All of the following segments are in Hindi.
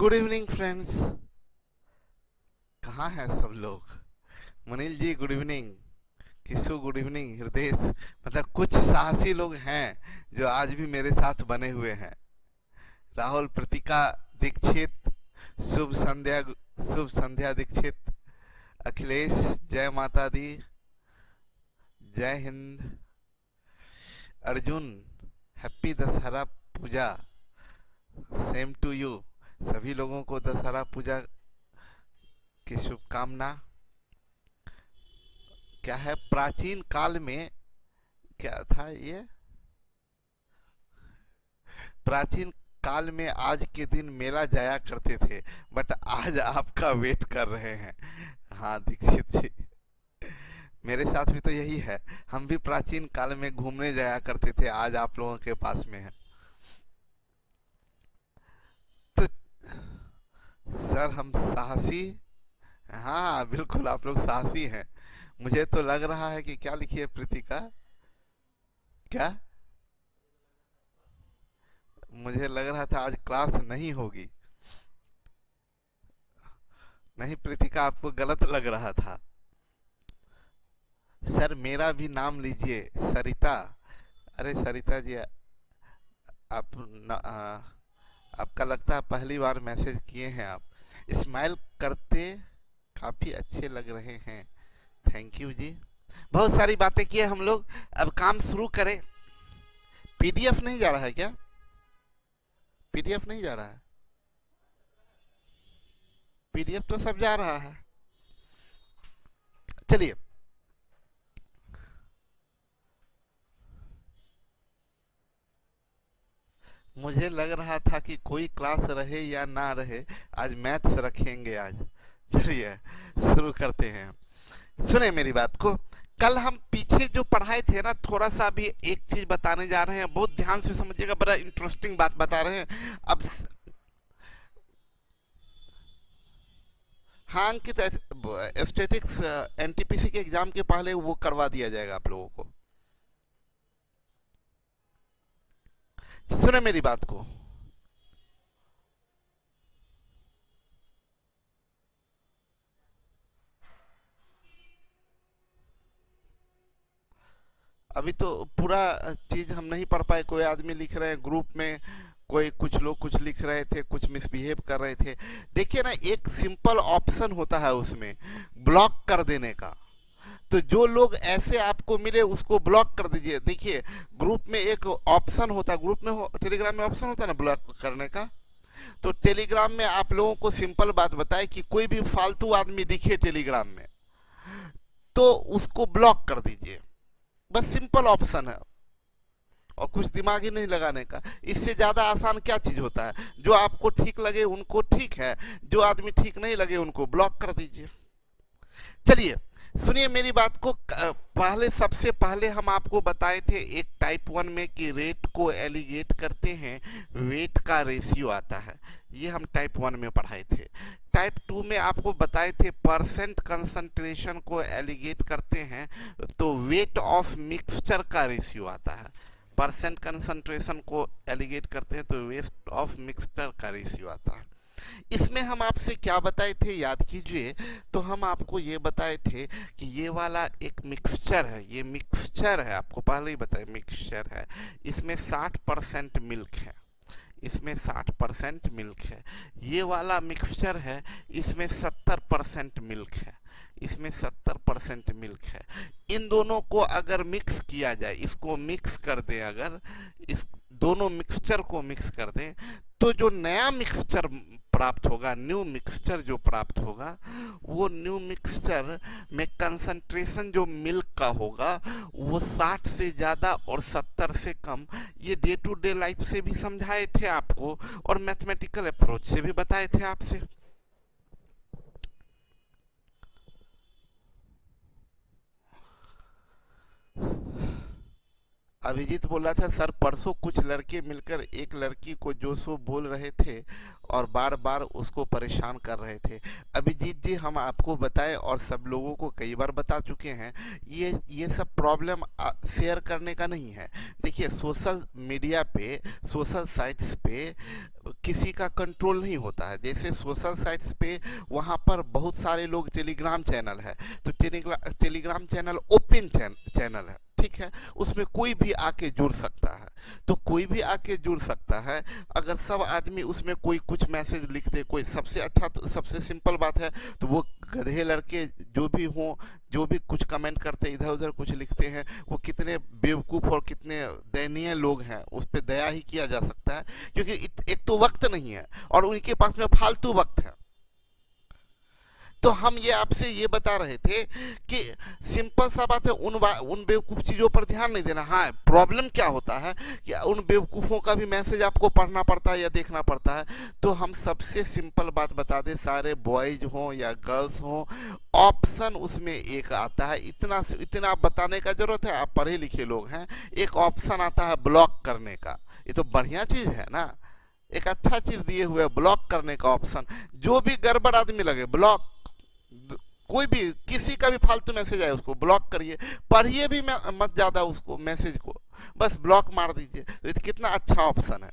Good evening friends. कहाँ हैं सब लोग? Munil ji good evening. Kishu good evening. हृदय मतलब कुछ साहसी लोग हैं जो आज भी मेरे साथ बने हुए हैं। राहुल, प्रतिका दीक्षित, शुभ संध्या। शुभ संध्या दीक्षित। अखिलेश, जय माता दी, जय Hind. Arjun, happy Dussehra puja. Same to you. सभी लोगों को दशहरा पूजा की शुभकामना। क्या है प्राचीन काल में? क्या था ये? प्राचीन काल में आज के दिन मेला जाया करते थे, बट आज आपका वेट कर रहे हैं। हाँ दीक्षित जी, मेरे साथ भी तो यही है। हम भी प्राचीन काल में घूमने जाया करते थे, आज आप लोगों के पास में है। तो सर हम साहसी। हाँ बिल्कुल, आप लोग साहसी हैं। मुझे तो लग रहा है कि क्या लिखी है प्रीतिका? क्या? मुझे लग रहा था आज क्लास नहीं होगी। नहीं प्रीतिका, आपको गलत लग रहा था। सर मेरा भी नाम लीजिए, सरिता। अरे सरिता जी, आप आपका लगता है पहली बार मैसेज किए हैं आप। स्माइल करते काफी अच्छे लग रहे हैं। थैंक यू जी। बहुत सारी बातें किए हम लोग, अब काम शुरू करें। पीडीएफ नहीं जा रहा है क्या? पीडीएफ नहीं जा रहा है? पीडीएफ तो सब जा रहा है। चलिए। मुझे लग रहा था कि कोई क्लास रहे या ना रहे, आज मैथ्स रखेंगे आज। चलिए शुरू करते हैं। सुने मेरी बात को। कल हम पीछे जो पढ़ाए थे ना, थोड़ा सा अभी एक चीज बताने जा रहे हैं, बहुत ध्यान से समझिएगा, बड़ा इंटरेस्टिंग बात बता रहे हैं अब। हाँ अंकित, स्टेटिक्स एनटीपीसी के एग्जाम के पहले वो करवा दिया जाएगा आप लोगों को। सुने मेरी बात को। अभी तो पूरा चीज हम नहीं पढ़ पाए। कोई आदमी लिख रहे हैं ग्रुप में, कोई कुछ लोग कुछ लिख रहे थे, कुछ मिसबिहेव कर रहे थे। देखिए ना, एक सिंपल ऑप्शन होता है उसमें, ब्लॉक कर देने का। तो जो लोग ऐसे आपको मिले उसको ब्लॉक कर दीजिए। देखिए ग्रुप में एक ऑप्शन होता है, ग्रुप में टेलीग्राम में ऑप्शन होता है ना ब्लॉक करने का। तो टेलीग्राम में आप लोगों को सिंपल बात बताए कि कोई भी फालतू आदमी दिखे टेलीग्राम में तो उसको ब्लॉक कर दीजिए। बस सिंपल ऑप्शन है, और कुछ दिमाग ही नहीं लगाने का। इससे ज्यादा आसान क्या चीज होता है? जो आपको ठीक लगे उनको ठीक है, जो आदमी ठीक नहीं लगे उनको ब्लॉक कर दीजिए। चलिए सुनिए मेरी बात को। पहले सबसे पहले हम आपको बताए थे एक टाइप 1 में कि रेट को एलिगेट करते हैं, वेट का रेशियो आता है। ये हम टाइप 1 में पढ़ाए थे। टाइप 2 में आपको बताए थे परसेंट कंसंट्रेशन को एलिगेट करते हैं तो वेट ऑफ मिक्सचर का रेशियो आता है। परसेंट कंसंट्रेशन को एलिगेट करते हैं तो वेट ऑफ मिक्सचर का रेशियो आता है। इसमें हम आपसे क्या बताए थे याद कीजिए। तो हम आपको ये बताए थे कि ये वाला एक मिक्सचर है, ये मिक्सचर है, आपको पहले ही बताया मिक्सचर है। इसमें 60% मिल्क है, इसमें 60% मिल्क है। ये वाला मिक्सचर है, इसमें 70% मिल्क है, इसमें 70% मिल्क है। इन दोनों को अगर मिक्स किया जाए, इसको मिक्स कर दें, अगर इस दोनों मिक्सचर को मिक्स कर दें तो जो नया मिक्सचर प्राप्त होगा, न्यू मिक्सचर जो प्राप्त होगा, वो न्यू मिक्सचर में कंसंट्रेशन जो मिल्क का होगा वो 60 से ज्यादा और 70 से कम। ये डे टू डे लाइफ से भी समझाए थे आपको और मैथमेटिकल अप्रोच से भी बताए थे आपसे। अभिजीत बोल रहा था सर परसों कुछ लड़के मिलकर एक लड़की को जो सो बोल रहे थे और बार बार उसको परेशान कर रहे थे। अभिजीत जी हम आपको बताएं और सब लोगों को कई बार बता चुके हैं, ये सब प्रॉब्लम शेयर करने का नहीं है। देखिए सोशल मीडिया पे, सोशल साइट्स पे किसी का कंट्रोल नहीं होता है। जैसे सोशल साइट्स पे वहाँ पर बहुत सारे लोग, टेलीग्राम चैनल है तो टेलीग्राम चैनल ओपन चैनल है, ठीक है, उसमें कोई भी आके जुड़ सकता है। तो कोई भी आके जुड़ सकता है। अगर सब आदमी उसमें कोई कुछ मैसेज लिख दे, कोई सबसे अच्छा, तो सबसे सिंपल बात है तो वो गधे लड़के जो भी हों, जो भी कुछ कमेंट करते इधर उधर कुछ लिखते हैं, वो कितने बेवकूफ़ और कितने दयनीय लोग हैं, उस पर दया ही किया जा सकता है। क्योंकि एक तो वक्त नहीं है और उनके पास में फालतू वक्त है। तो हम ये आपसे ये बता रहे थे कि सिंपल सा बात है, उन बेवकूफ़ चीज़ों पर ध्यान नहीं देना। हाँ, प्रॉब्लम क्या होता है कि उन बेवकूफ़ों का भी मैसेज आपको पढ़ना पड़ता है या देखना पड़ता है। तो हम सबसे सिंपल बात बता दें, सारे बॉयज़ हों या गर्ल्स हों, ऑप्शन उसमें एक आता है। इतना आप बताने का ज़रूरत है, आप पढ़े लिखे लोग हैं। एक ऑप्शन आता है ब्लॉक करने का। ये तो बढ़िया चीज़ है ना, एक अच्छा चीज़ दिए हुए ब्लॉक करने का ऑप्शन। जो भी गड़बड़ आदमी लगे ब्लॉक, कोई भी किसी का भी फालतू मैसेज आए उसको ब्लॉक करिए, पढ़िए भी मत ज़्यादा उसको मैसेज को, बस ब्लॉक मार दीजिए। तो ये कितना अच्छा ऑप्शन है।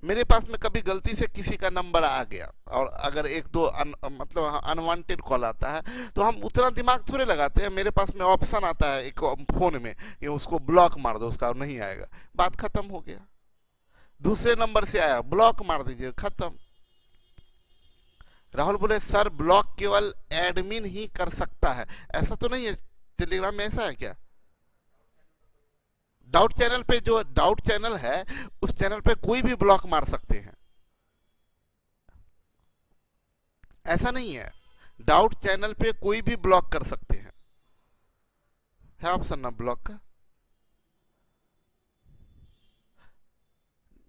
मेरे पास में कभी गलती से किसी का नंबर आ गया और अगर एक दो मतलब अनवांटेड कॉल आता है तो हम उतना दिमाग थोड़े लगाते हैं। मेरे पास में ऑप्शन आता है एक फ़ोन में कि उसको ब्लॉक मार दो, उसका नहीं आएगा, बात खत्म हो गया। दूसरे नंबर से आया, ब्लॉक मार दीजिए, खत्म। राहुल बोले सर ब्लॉक केवल एडमिन ही कर सकता है, ऐसा तो नहीं है टेलीग्राम में, ऐसा है क्या? डाउट चैनल पे, जो डाउट चैनल है उस चैनल पे कोई भी ब्लॉक मार सकते हैं, ऐसा नहीं है। डाउट चैनल पे कोई भी ब्लॉक कर सकते हैं, है ऑप्शन ना ब्लॉक का।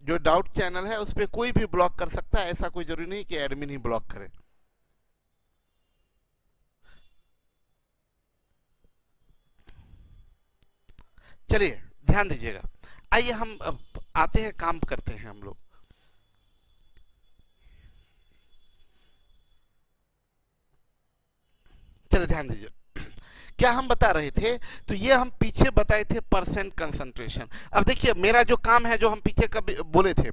जो डाउट चैनल है उस पर कोई भी ब्लॉक कर सकता है, ऐसा कोई जरूरी नहीं कि एडमिन ही ब्लॉक करे। चलिए ध्यान दीजिएगा। आइए हम अब आते हैं, काम करते हैं हम लोग। चलिए ध्यान दीजिए, क्या हम बता रहे थे, तो ये हम पीछे बताए थे परसेंट कंसंट्रेशन। अब देखिए मेरा जो काम है, जो हम पीछे कब बोले थे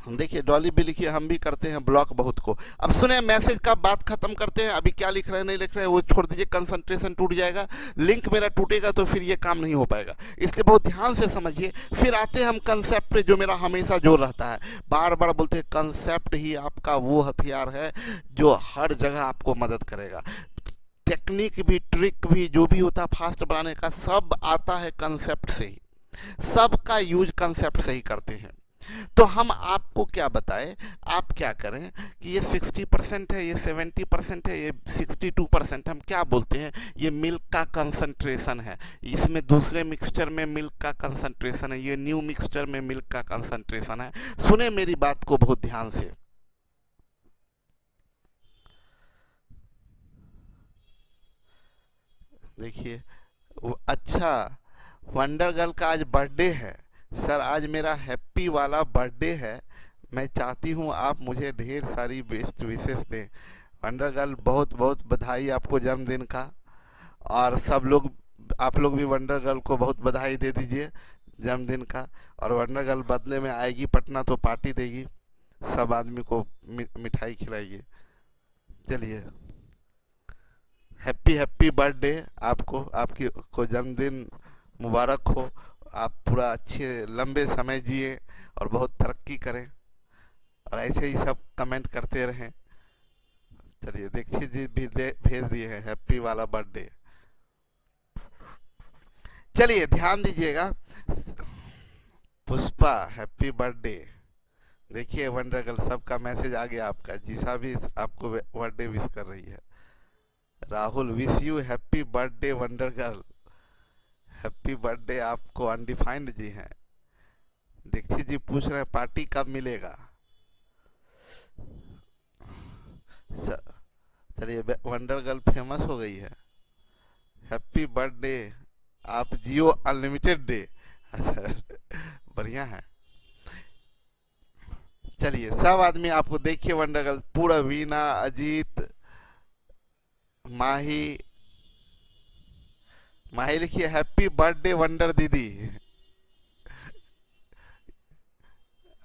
देखिए डॉली भी लिखिए, हम भी करते हैं ब्लॉक बहुत को। अब सुने मैसेज का बात खत्म करते हैं, अभी क्या लिख रहे हैं नहीं लिख रहे हैं वो छोड़ दीजिए, कंसंट्रेशन टूट जाएगा, लिंक मेरा टूटेगा तो फिर ये काम नहीं हो पाएगा, इसलिए बहुत ध्यान से समझिए। फिर आते हैं हम कंसेप्ट पे, जो मेरा हमेशा जोर रहता है, बार बार बोलते हैं कंसेप्ट ही आपका वो हथियार है जो हर जगह आपको मदद करेगा। टेक्निक भी, ट्रिक भी, जो भी होता है फास्ट बनाने का, सब आता है कंसेप्ट से ही, सबका यूज कंसेप्ट से ही करते हैं। तो हम आपको क्या बताएं, आप क्या करें कि ये 60% है, ये 70% है, ये 62%, हम क्या बोलते हैं, ये मिल्क का कंसंट्रेशन है, इसमें दूसरे मिक्सचर में मिल्क का कंसंट्रेशन है, ये न्यू मिक्सचर में मिल्क का कंसंट्रेशन है। सुने मेरी बात को बहुत ध्यान से। देखिए अच्छा, वंडर गर्ल का आज बर्थडे है। सर आज मेरा हैप्पी वाला बर्थडे है, मैं चाहती हूँ आप मुझे ढेर सारी बेस्ट विशेष दें। वंडर गर्ल बहुत बहुत बधाई आपको जन्मदिन का, और सब लोग, आप लोग भी वंडर गर्ल को बहुत बधाई दे दीजिए जन्मदिन का। और वंडर गर्ल बदले में आएगी पटना तो पार्टी देगी, सब आदमी को मिठाई खिलाएगी। चलिए हैप्पी हैप्पी बर्थडे आपको, आपकी को जन्मदिन मुबारक हो, आप पूरा अच्छे लंबे समय जिए और बहुत तरक्की करें, और ऐसे ही सब कमेंट करते रहें। चलिए दीक्षित जी भी भेज दिए हैं हैप्पी वाला बर्थडे। चलिए ध्यान दीजिएगा, पुष्पा हैप्पी बर्थडे। देखिए वंडर गर्ल सबका मैसेज आ गया, आपका जीसा भी आपको बर्थडे विश कर रही है। Rahul wish you happy birthday wonder girl, happy birthday आपको। अनडिफाइंड जी हैं। दीक्षित जी पूछ रहे हैं पार्टी कब मिलेगा। चलिए वंडर गर्ल फेमस हो गई है। हैप्पी बर्थडे, आप जियो अनलिमिटेड डे। अच्छा, बढ़िया है। चलिए सब आदमी आपको देखिए वंडर गर्ल पूरा, वीना, अजीत, माही, माही लिखिए हैप्पी बर्थडे वंडर दीदी।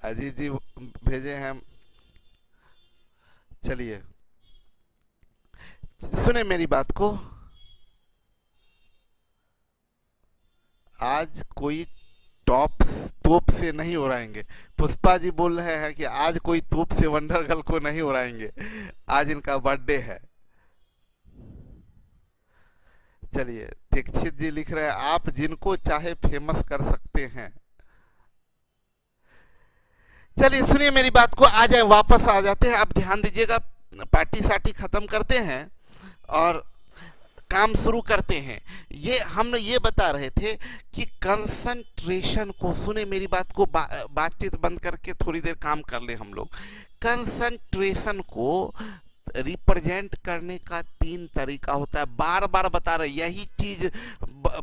अजीत जी भेजे हैं। चलिए सुने मेरी बात को, आज कोई टॉप तोप से नहीं उड़ाएंगे। पुष्पा जी बोल रहे हैं कि आज कोई तोप से वंडर गर्ल को नहीं उड़ाएंगे, आज इनका बर्थडे है। चलिए दीक्षित जी लिख रहे हैं आप जिनको चाहे फेमस कर सकते हैं। चलिए सुनिए मेरी बात को, आ जाए वापस आ जाते हैं। आप ध्यान दीजिएगा, पार्टी साटी खत्म करते हैं और काम शुरू करते हैं। हम ये बता रहे थे कि कंसंट्रेशन को, सुने मेरी बात को, बातचीत बंद करके थोड़ी देर काम कर ले हम लोग। कंसंट्रेशन को रिप्रेजेंट करने का 3 तरीका होता है। बार बार बता रहे, यही चीज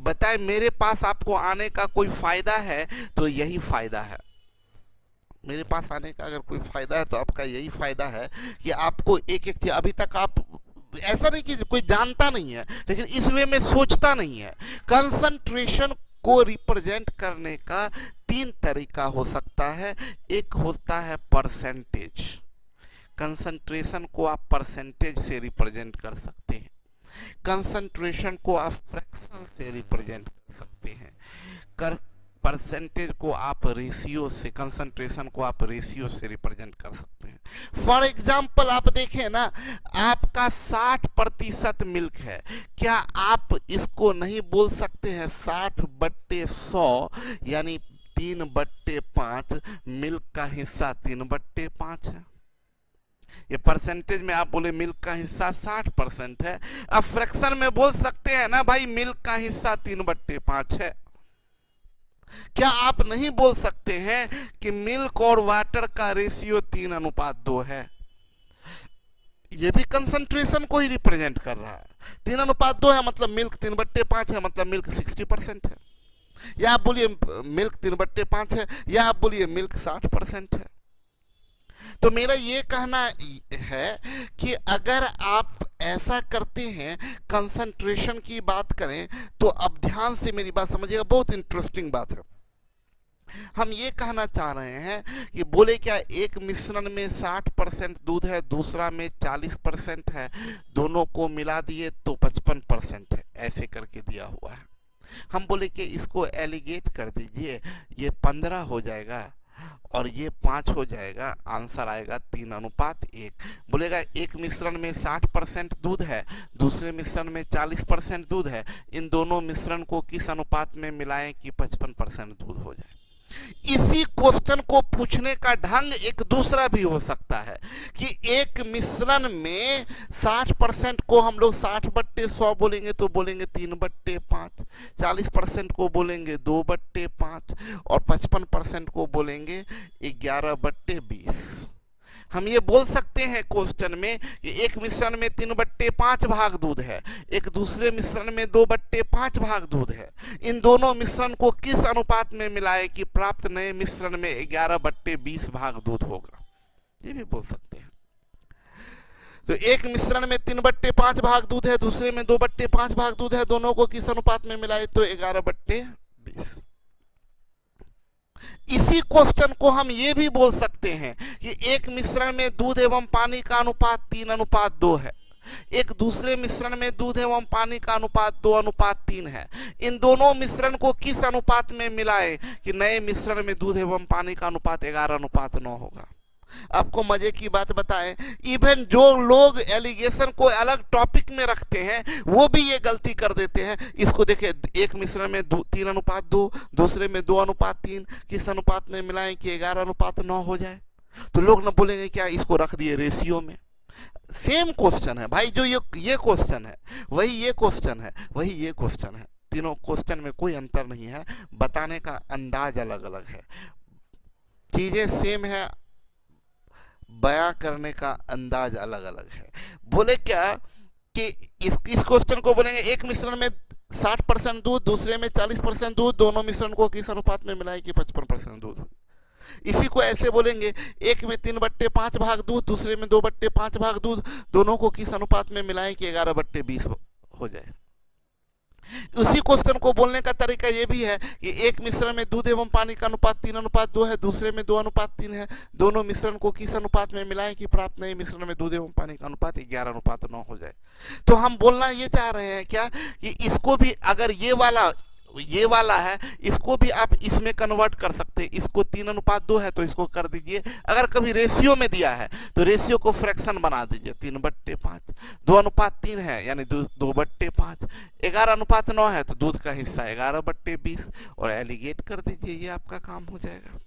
बताए, मेरे पास आपको आने का कोई फायदा है तो यही फायदा है। मेरे पास आने का अगर कोई फायदा है तो आपका यही फायदा है कि आपको एक एक चीज, अभी तक आप ऐसा नहीं कि कोई जानता नहीं है लेकिन इस वे में सोचता नहीं है। कंसंट्रेशन को रिप्रेजेंट करने का 3 तरीका हो सकता है। एक होता है परसेंटेज, कंसंट्रेशन को आप परसेंटेज से रिप्रेजेंट कर सकते हैं। कंसंट्रेशन को आप फ्रैक्शन से रिप्रेजेंट कर सकते हैं। परसेंटेज को आप रेशियो से, कंसंट्रेशन को आप रेशियो से रिप्रेजेंट कर सकते हैं। फॉर एग्जाम्पल आप देखें ना, आपका 60% मिल्क है, क्या आप इसको नहीं बोल सकते हैं 60/100 यानी 3/5, मिल्क का हिस्सा 3/5 है। ये परसेंटेज में आप बोले मिल्क का हिस्सा 60% है। अब फ्रैक्शन में बोल सकते हैं ना भाई मिल्क का हिस्सा 3/5 है। क्या आप नहीं बोल सकते हैं कि मिल्क और वाटर का रेशियो 3:2 है? ये भी कंसंट्रेशन को ही रिप्रेजेंट कर रहा है। 3:2 है मतलब मिल्क 3/5 है, मतलब मिल्क 60% है। या आप बोलिए मिल्क 3/5 है, या आप बोलिए मिल्क 60% है। तो मेरा ये कहना है कि अगर आप ऐसा करते हैं, कंसंट्रेशन की बात करें, तो अब ध्यान से मेरी बात समझिएगा, बहुत इंटरेस्टिंग बात है। हम ये कहना चाह रहे हैं कि बोले क्या एक मिश्रण में 60% दूध है, दूसरा में 40% है, दोनों को मिला दिए तो 55% है, ऐसे करके दिया हुआ है। हम बोले कि इसको एलिगेट कर दीजिए, ये 15 हो जाएगा और ये 5 हो जाएगा, आंसर आएगा 3:1। बोलेगा एक मिश्रण में 60% दूध है, दूसरे मिश्रण में 40% दूध है, इन दोनों मिश्रण को किस अनुपात में मिलाएं कि 55% दूध हो जाए। इसी क्वेश्चन को पूछने का ढंग एक दूसरा भी हो सकता है कि एक मिश्रण में 60% को हम लोग 60/100 बोलेंगे तो बोलेंगे 3/5, 40% को बोलेंगे 2/5 और 55% को बोलेंगे 11/20। हम ये बोल सकते हैं क्वेश्चन में कि एक मिश्रण में 3/5 भाग दूध है, एक दूसरे मिश्रण में 2/5 भाग दूध है, इन दोनों मिश्रण को किस अनुपात में मिलाए कि प्राप्त नए मिश्रण में 11/20 भाग दूध होगा, ये भी बोल सकते हैं। तो एक मिश्रण में 3/5 भाग दूध है, दूसरे में 2/5 भाग दूध है, दोनों को किस अनुपात में मिलाए तो 11/20। इसी क्वेश्चन को हम ये भी बोल सकते हैं कि एक मिश्रण में दूध एवं पानी का अनुपात 3:2 है, एक दूसरे मिश्रण में दूध एवं पानी का अनुपात 2:3 है, इन दोनों मिश्रण को किस अनुपात में मिलाएं कि नए मिश्रण में दूध एवं पानी का अनुपात 11:9 होगा। आपको मजे की बात बताएं, इवन जो लोग एलिगेशन को अलग टॉपिक में रखते हैं वो भी ये गलती कर देते हैं। इसको देखिए, एक मिश्रण में 3:2, दूसरे में 2:3, किस अनुपात में मिलाएं कि 11:9 हो जाए। तो लोग ना बोलेंगे क्या इसको रख दिए रेशियो में। सेम क्वेश्चन है भाई, जो ये क्वेश्चन है वही ये क्वेश्चन है, वही ये क्वेश्चन है, तीनों क्वेश्चन में कोई अंतर नहीं है, बताने का अंदाज अलग अलग है। चीजें सेम है, बयां करने का अंदाज अलग अलग है। बोले क्या कि इस क्वेश्चन को बोलेंगे एक मिश्रण में 60% दूध, दूसरे में 40% दूध, दोनों मिश्रण को किस अनुपात में मिलाएं कि 55% दूध। इसी को ऐसे बोलेंगे, एक में 3/5 भाग दूध, दूसरे में 2/5 भाग दूध, दोनों को किस अनुपात में मिलाएं कि 11/20 हो जाए। उसी क्वेश्चन को बोलने का तरीका ये भी है कि एक मिश्रण में दूध एवं पानी का अनुपात 3:2 है, दूसरे में 2:3 है, दोनों मिश्रण को किस अनुपात में मिलाएं कि प्राप्त नए मिश्रण में दूध एवं पानी का अनुपात 11:9 हो जाए। तो हम बोलना ये चाह रहे हैं क्या कि इसको भी, अगर ये वाला है, इसको भी आप इसमें कन्वर्ट कर सकते हैं। इसको 3:2 है तो इसको कर दीजिए, अगर कभी रेशियो में दिया है तो रेशियो को फ्रैक्शन बना दीजिए, 3/5। 2:3 है यानी 2/5। 11:9 है तो दूध का हिस्सा 11/20 और एलिगेट कर दीजिए, ये आपका काम हो जाएगा।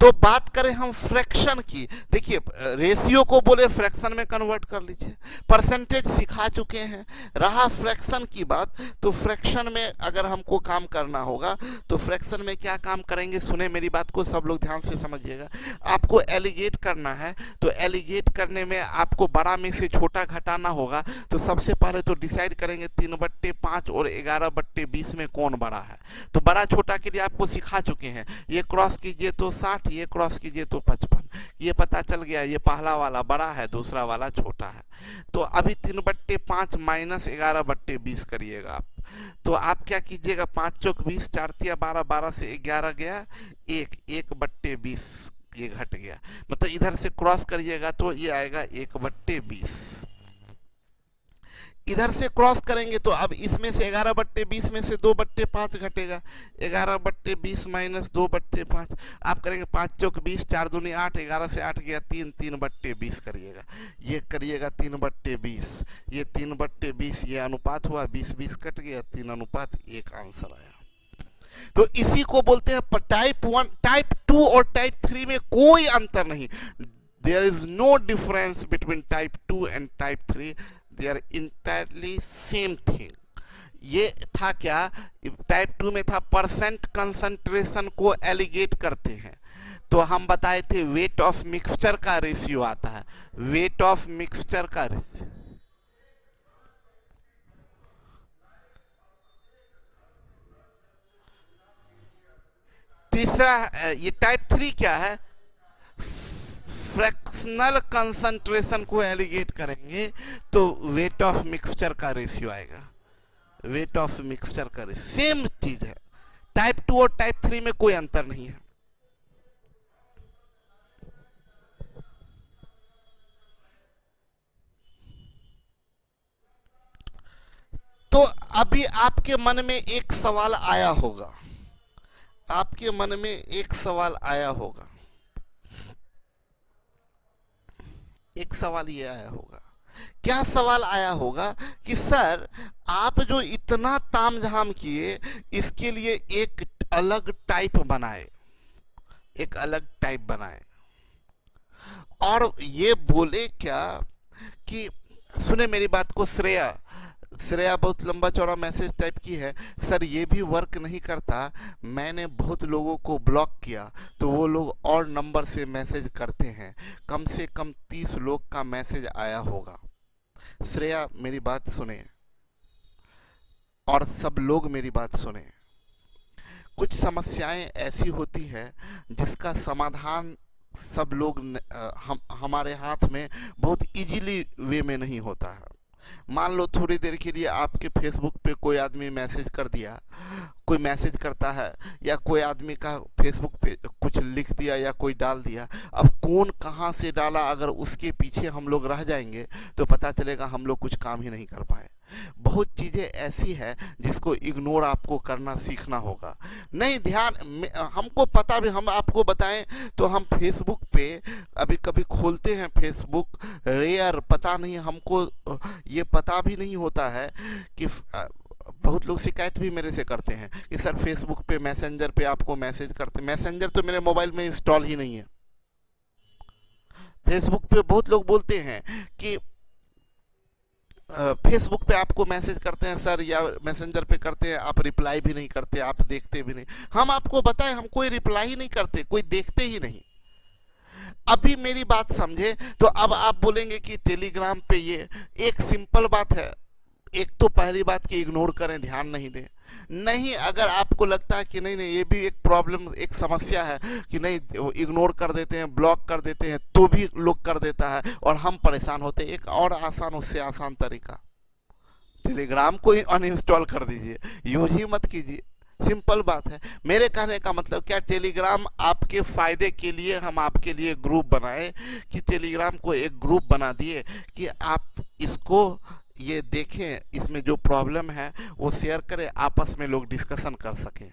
तो बात करें हम फ्रैक्शन की, देखिए रेशियो को बोले फ्रैक्शन में कन्वर्ट कर लीजिए, परसेंटेज सिखा चुके हैं। रहा फ्रैक्शन की बात, तो फ्रैक्शन में अगर हमको काम करना होगा तो फ्रैक्शन में क्या काम करेंगे, सुने मेरी बात को, सब लोग ध्यान से समझिएगा। आपको एलिगेट करना है तो एलिगेट करने में आपको बड़ा में से छोटा घटाना होगा। तो सबसे पहले तो डिसाइड करेंगे 3/5 और 11/20 में कौन बड़ा है। तो बड़ा छोटा के लिए आपको सिखा चुके हैं, ये क्रॉस कीजिए तो 60, ये क्रॉस कीजिए तो 55, ये पता चल गया, ये पहला वाला बड़ा है, दूसरा वाला छोटा है। तो अभी 3/5 माइनस 11/20 करिएगा आप। तो आप क्या कीजिएगा, 5 चौक 20, 4 तिया 12, 12 से 11 गया, 1/20 ये घट गया, मतलब इधर से क्रॉस करिएगा तो ये आएगा 1/20। इधर से क्रॉस करेंगे तो अब इसमें से 11/20 में से 2/5 घटेगा, 11/20 माइनस 2/5। आप करेंगे 5 चौक 20, 4 दूनी 8, 11 से 8 गया 3, 3/20 करिएगा, ये करिएगा 3/20, ये 3/20, ये अनुपात हुआ, 20 कट गया, 3:1 आंसर आया। तो इसी को बोलते हैं टाइप 1, टाइप 2 और टाइप 3 में कोई अंतर नहीं। There is no difference between type 2 and type 3, they are entirely same thing। ये था क्या, टाइप 2 में था परसेंट कंसंट्रेशन को एलिगेट करते हैं, तो हम बताए थे वेट ऑफ मिक्सचर का रेशियो आता है, वेट ऑफ मिक्सचर का रेशियो। तीसरा ये टाइप 3 क्या है, फ्रैक्शनल कंसंट्रेशन को एलिगेट करेंगे तो वेट ऑफ मिक्सचर का रेशियो आएगा, वेट ऑफ मिक्सचर का रेशियो सेम चीज है। टाइप 2 और टाइप 3 में कोई अंतर नहीं है। तो अभी आपके मन में एक सवाल आया होगा, आपके मन में एक सवाल आया होगा, एक सवाल ये आया होगा, क्या सवाल आया होगा कि सर आप जो इतना तामझाम किए इसके लिए एक अलग टाइप बनाए, एक अलग टाइप बनाए, और ये बोले क्या कि सुने मेरी बात को, श्रेया बहुत लंबा चौड़ा मैसेज टाइप की है, सर ये भी वर्क नहीं करता, मैंने बहुत लोगों को ब्लॉक किया तो वो लोग और नंबर से मैसेज करते हैं, कम से कम 30 लोग का मैसेज आया होगा। श्रेया मेरी बात सुने और सब लोग मेरी बात सुने, कुछ समस्याएं ऐसी होती है जिसका समाधान सब लोग हमारे हाथ में बहुत इजीली वे में नहीं होता है। मान लो थोड़ी देर के लिए आपके फेसबुक पे कोई आदमी मैसेज कर दिया, कोई मैसेज करता है या कोई आदमी का फेसबुक पे कुछ लिख दिया या कोई डाल दिया, अब कौन कहाँ से डाला अगर उसके पीछे हम लोग रह जाएंगे तो पता चलेगा हम लोग कुछ काम ही नहीं कर पाए। बहुत चीज़ें ऐसी है जिसको इग्नोर आपको करना सीखना होगा। नहीं ध्यान हमको पता भी, हम आपको बताएं तो हम फेसबुक पे अभी कभी खोलते हैं फेसबुक, रेयर, पता नहीं हमको ये पता भी नहीं होता है कि बहुत लोग शिकायत भी मेरे से करते हैं कि सर फेसबुक पे मैसेंजर पे आपको मैसेज करते, मैसेंजर तो मेरे मोबाइल में इंस्टॉल ही नहीं है। फेसबुक पे बहुत लोग बोलते हैं कि फेसबुक पे आपको मैसेज करते हैं सर, या मैसेंजर पे करते हैं, आप रिप्लाई भी नहीं करते, आप देखते भी नहीं। हम आपको बताएं हम कोई रिप्लाई ही नहीं करते, कोई देखते ही नहीं। अभी मेरी बात समझे तो अब आप बोलेंगे कि टेलीग्राम पे ये एक सिंपल बात है, एक तो पहली बात कि इग्नोर करें, ध्यान नहीं दें। नहीं, अगर आपको लगता है कि नहीं नहीं ये भी एक प्रॉब्लम, एक समस्या है कि नहीं इग्नोर कर देते हैं, ब्लॉक कर देते हैं, तो भी लोग कर देता है और हम परेशान होते हैं, एक और आसान, उससे आसान तरीका, टेलीग्राम को ही अनइंस्टॉल कर दीजिए। यूं ही मत कीजिए, सिंपल बात है। मेरे कहने का मतलब क्या, टेलीग्राम आपके फायदे के लिए हम आपके लिए ग्रुप बनाए कि टेलीग्राम को एक ग्रुप बना दिए कि आप इसको ये देखें, इसमें जो प्रॉब्लम है वो शेयर करें, आपस में लोग डिस्कशन कर सकें।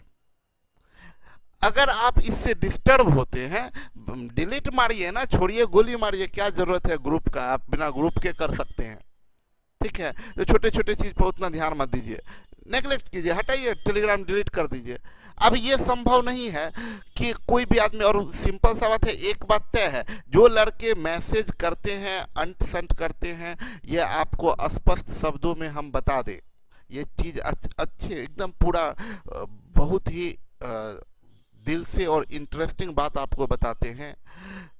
अगर आप इससे डिस्टर्ब होते हैं, डिलीट मारिए ना, छोड़िए, गोली मारिए, क्या जरूरत है ग्रुप का, आप बिना ग्रुप के कर सकते हैं। ठीक है, तो छोटे छोटे चीज पर उतना ध्यान मत दीजिए, नेग्लेक्ट कीजिए, हटाइए, टेलीग्राम डिलीट कर दीजिए। अब ये संभव नहीं है कि कोई भी आदमी, और सिंपल सा बात है, एक बात तय है, जो लड़के मैसेज करते हैं, अंट संट करते हैं, ये आपको स्पष्ट शब्दों में हम बता दें, ये चीज अच्छे एकदम पूरा बहुत ही दिल से और इंटरेस्टिंग बात आपको बताते हैं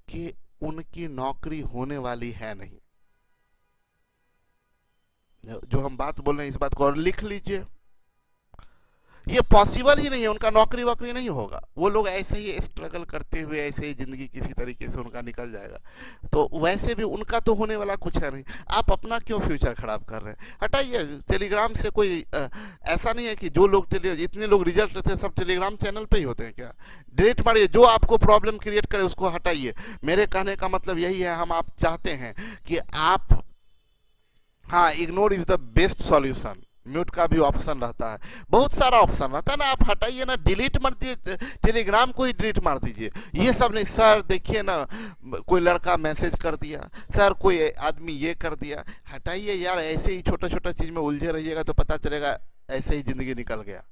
कि उनकी नौकरी होने वाली है नहीं। जो हम बात बोल रहे हैं इस बात को और लिख लीजिए, ये पॉसिबल ही नहीं है, उनका नौकरी वोकरी नहीं होगा, वो लोग ऐसे ही स्ट्रगल करते हुए ऐसे ही जिंदगी किसी तरीके से उनका निकल जाएगा। तो वैसे भी उनका तो होने वाला कुछ है नहीं, आप अपना क्यों फ्यूचर खराब कर रहे हैं, हटाइए। टेलीग्राम से कोई ऐसा नहीं है कि जो लोग जितने लोग रिजल्ट लेते हैं सब टेलीग्राम चैनल पे ही होते हैं क्या, डिलीट मारिए, जो आपको प्रॉब्लम क्रिएट करे उसको हटाइए। मेरे कहने का मतलब यही है, हम आप चाहते हैं कि आप, हाँ, ignore is the best solution. Mute का भी ऑप्शन रहता है, बहुत सारा ऑप्शन रहता है ना, आप हटाइए ना, डिलीट मत दीजिए, टेलीग्राम को ही डिलीट मार दीजिए। ये सब नहीं, सर देखिए ना कोई लड़का मैसेज कर दिया, सर कोई आदमी ये कर दिया, हटाइए यार, ऐसे ही छोटा छोटा चीज में उलझे रहिएगा तो पता चलेगा ऐसे ही जिंदगी निकल गया।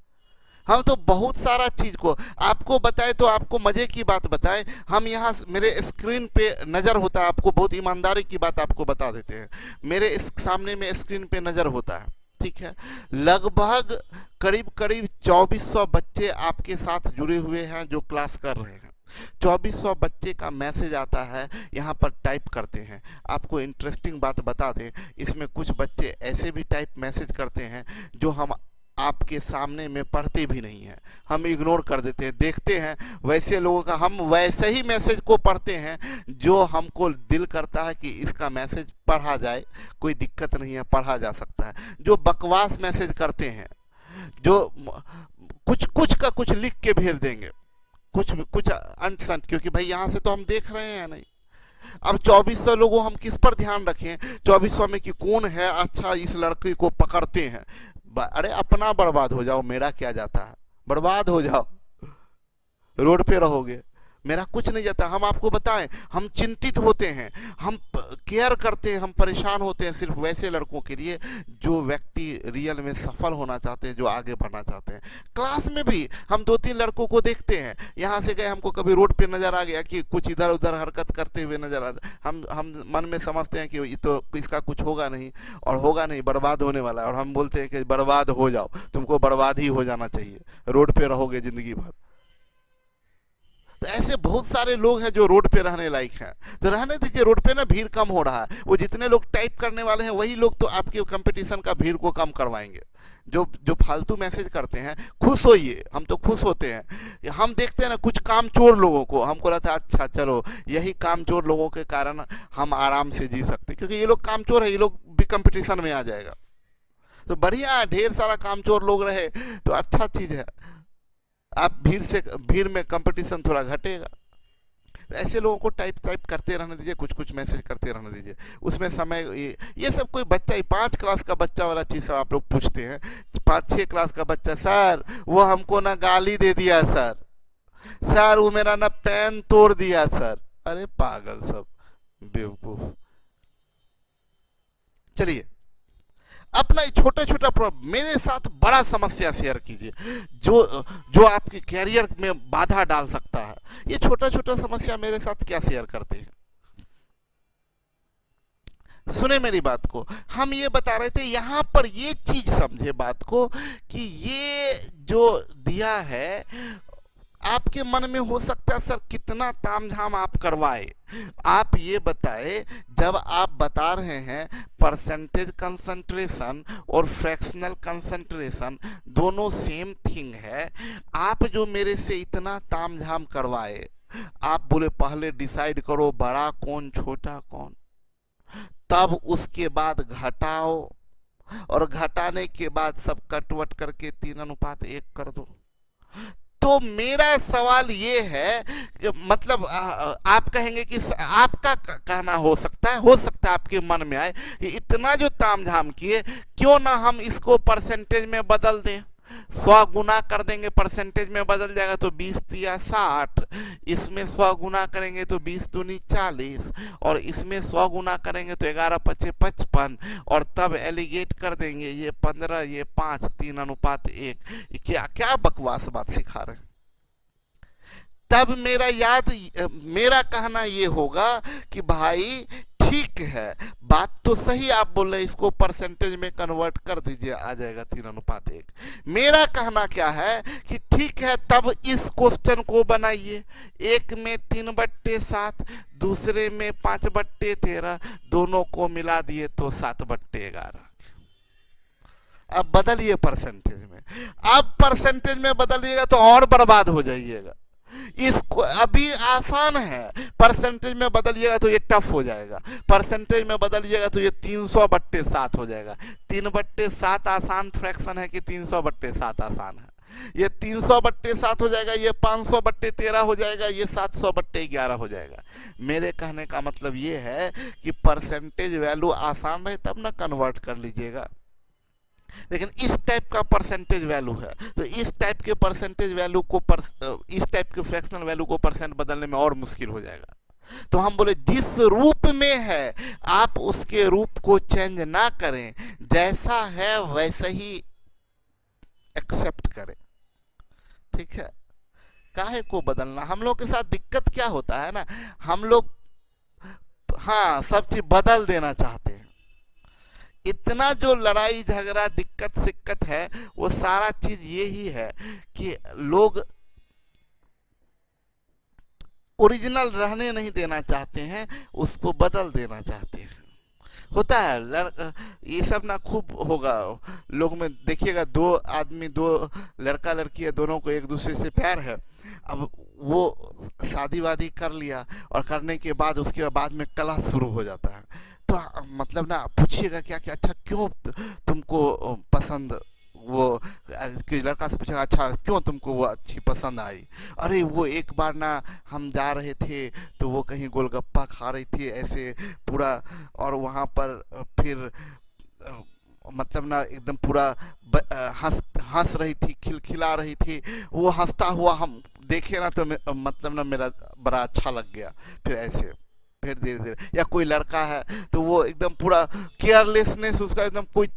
हम तो बहुत सारा चीज को आपको बताए, तो आपको मजे की बात बताएं, हम यहाँ मेरे स्क्रीन पे नजर होता है, आपको बहुत ईमानदारी की बात आपको बता देते हैं, मेरे इस सामने में स्क्रीन पे नजर होता है, ठीक है, लगभग करीब करीब 2400 बच्चे आपके साथ जुड़े हुए हैं जो क्लास कर रहे हैं। 2400 बच्चे का मैसेज आता है, यहाँ पर टाइप करते हैं। आपको इंटरेस्टिंग बात बता दें, इसमें कुछ बच्चे ऐसे भी टाइप मैसेज करते हैं जो हम आपके सामने में पढ़ते भी नहीं हैं, हम इग्नोर कर देते हैं, देखते हैं वैसे लोगों का, हम वैसे ही मैसेज को पढ़ते हैं जो हमको दिल करता है कि इसका मैसेज पढ़ा जाए, कोई दिक्कत नहीं है, पढ़ा जा सकता है। जो बकवास मैसेज करते हैं, जो कुछ का कुछ लिख के भेज देंगे, कुछ अंट संट, क्योंकि भाई यहाँ से तो हम देख रहे हैं नहीं। अब 2400 लोगों हम किस पर ध्यान रखें, 2400 में कि कौन है अच्छा, इस लड़के को पकड़ते हैं। अरे अपना बर्बाद हो जाओ, मेरा क्या जाता है, बर्बाद हो जाओ, रोड पे रहोगे, मेरा कुछ नहीं जाता। हम आपको बताएं, हम चिंतित होते हैं, हम केयर करते हैं, हम परेशान होते हैं सिर्फ वैसे लड़कों के लिए जो व्यक्ति रियल में सफल होना चाहते हैं, जो आगे बढ़ना चाहते हैं। क्लास में भी हम 2-3 लड़कों को देखते हैं, यहाँ से गए, हमको कभी रोड पे नजर आ गया कि कुछ इधर उधर हरकत करते हुए नजर आ, हम मन में समझते हैं कि ये तो इसका कुछ होगा नहीं, और होगा नहीं, बर्बाद होने वाला है, और हम बोलते हैं कि बर्बाद हो जाओ, तुमको बर्बाद ही हो जाना चाहिए, रोड पे रहोगे जिंदगी भर। तो ऐसे बहुत सारे लोग हैं जो रोड पे रहने लायक हैं, तो रहने दीजिए, रोड पे ना भीड़ कम हो रहा है, वो जितने लोग टाइप करने वाले हैं वही लोग तो आपके कंपटीशन का भीड़ को कम करवाएंगे। जो फालतू मैसेज करते हैं, खुश होइए, हम तो खुश होते हैं। हम देखते हैं ना कुछ कामचोर लोगों को, हमको लगता है अच्छा चलो यही कामचोर लोगों के कारण हम आराम से जी सकते, क्योंकि ये लोग कामचोर है, ये लोग भी कंपटीशन में आ जाएगा। तो बढ़िया, ढेर सारा कामचोर लोग रहे तो अच्छा चीज है, आप भीड़ में कंपटीशन थोड़ा घटेगा। तो ऐसे लोगों को टाइप करते रहने दीजिए, कुछ मैसेज करते रहने दीजिए, उसमें समय ये सब कोई बच्चा ही 5 क्लास का बच्चा वाला चीज़ आप लोग पूछते हैं, 5-6 क्लास का बच्चा, सर वो हमको ना गाली दे दिया सर वो मेरा ना पेन तोड़ दिया सर। अरे पागल सब, बेवकूफ। चलिए, अपना छोटा छोटा प्रॉब्लम मेरे साथ बड़ा समस्या शेयर कीजिए जो आपके कैरियर में बाधा डाल सकता है। ये छोटा छोटा समस्या मेरे साथ क्या शेयर करते हैं, सुने मेरी बात को। हम ये बता रहे थे, यहां पर ये चीज समझे बात को कि ये जो दिया है आपके मन में हो सकता है सर कितना तामझाम आप करवाए। आप ये बताए, जब आप बता रहे हैं परसेंटेज कंसंट्रेशन और फ्रैक्शनल कंसंट्रेशन दोनों सेम थिंग है, आप जो मेरे से इतना तामझाम करवाए, आप बोले पहले डिसाइड करो बड़ा कौन छोटा कौन, तब उसके बाद घटाओ, और घटाने के बाद सब कटवट करके 3:1 कर दो। तो मेरा सवाल ये है कि मतलब आप कहेंगे कि आपका कहना हो सकता है आपके मन में आए कि इतना जो तामझाम किए, क्यों ना हम इसको परसेंटेज में बदल दें, 100 गुना कर देंगे, परसेंटेज में बदल जाएगा तो 20 तिया 60, इसमें 100 गुना करेंगे तो 20 दूनी 40, और इसमें 100 गुना करेंगे तो 11 पचे 55, और तब एलिगेट कर देंगे ये 15 ये 5 3:1। क्या क्या बकवास बात सिखा रहे हैं। तब मेरा कहना ये होगा कि भाई ठीक है, बात तो सही आप बोल रहे हैं, इसको परसेंटेज में कन्वर्ट कर दीजिए, आ जाएगा 3:1। मेरा कहना क्या है कि ठीक है, तब इस क्वेश्चन को बनाइए, एक में 3/7, दूसरे में 5/13, दोनों को मिला दिए तो 7/11। अब बदलिए परसेंटेज में, अब परसेंटेज में बदलिएगा तो और बर्बाद हो जाइएगा। इसको अभी आसान है, परसेंटेज में बदलिएगा तो ये टफ हो जाएगा, परसेंटेज में बदलिएगा तो ये 300/7 हो जाएगा। 3/7 आसान फ्रैक्शन है कि 300/7 आसान है? ये 300/7 हो जाएगा, ये 500/13 हो जाएगा, ये 700/11 हो जाएगा। मेरे कहने का मतलब ये है कि परसेंटेज वैल्यू आसान रहे तब ना कन्वर्ट कर लीजिएगा, लेकिन इस टाइप का परसेंटेज वैल्यू है तो इस टाइप के परसेंटेज वैल्यू को इस टाइप के फ्रैक्शनल वैल्यू को परसेंट बदलने में और मुश्किल हो जाएगा। तो हम बोले जिस रूप में है आप उसके रूप को चेंज ना करें, जैसा है वैसा ही एक्सेप्ट करें, ठीक है। काहे को बदलना? हम लोग के साथ दिक्कत क्या होता है ना, हम लोग हाँ सब चीज बदल देना चाहते हैं। इतना जो लड़ाई झगड़ा दिक्कत सिक्कत है वो सारा चीज यही है कि लोग ओरिजिनल रहने नहीं देना चाहते हैं, उसको बदल देना चाहते हैं। होता है ये सब ना खूब होगा लोग में, देखिएगा दो आदमी, दो लड़का लड़की है, दोनों को एक दूसरे से प्यार है, अब वो शादी वादी कर लिया और करने के बाद उसके बाद में कलह शुरू हो जाता है। तो मतलब ना पूछिएगा क्या कि अच्छा क्यों तुमको पसंद, वो कि लड़का से पूछेगा अच्छा क्यों तुमको वो अच्छी पसंद आई? अरे वो एक बार ना हम जा रहे थे तो वो कहीं गोलगप्पा खा रही थी ऐसे पूरा, और वहाँ पर फिर मतलब ना एकदम पूरा हंस रही थी, खिलखिला रही थी, वो हंसता हुआ हम देखे ना तो मतलब ना मेरा बड़ा अच्छा लग गया। फिर ऐसे फिर धीरे धीरे, या कोई लड़का है तो वो एकदम पूरा केयरलेसनेस उसका, एकदम कोई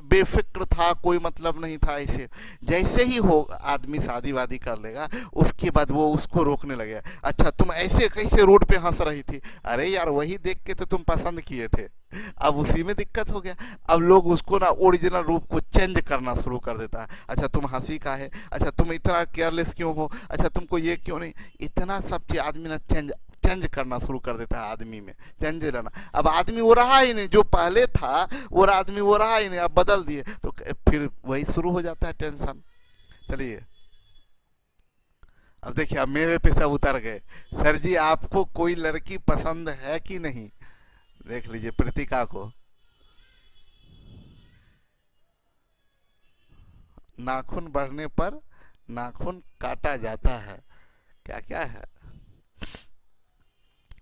बेफिक्र था, कोई मतलब नहीं था। ऐसे जैसे ही हो आदमी शादी वादी कर लेगा उसके बाद वो उसको रोकने लगेगा, अच्छा तुम ऐसे कैसे रोड पे हंस रही थी? अरे यार वही देख के तो तुम पसंद किए थे। अब उसी में दिक्कत हो गया, अब लोग उसको ना ओरिजिनल रूप को चेंज करना शुरू कर देता है। अच्छा तुम हंसी का है, अच्छा तुम इतना केयरलेस क्यों हो, अच्छा तुमको ये क्यों नहीं, इतना सब चीज आदमी ना चेंज करना शुरू कर देता है। आदमी में चेंज रहना, अब आदमी वो रहा ही नहीं, जो पहले था वो आदमी वो रहा ही नहीं, अब बदल दिए तो फिर वही शुरू हो जाता है टेंशन। चलिए अब देखिए, अब मेरे पे सब उतर गए, सर जी आपको कोई लड़की पसंद है कि नहीं? देख लीजिए प्रीतिका को, नाखून बढ़ने पर नाखून काटा जाता है, क्या क्या है।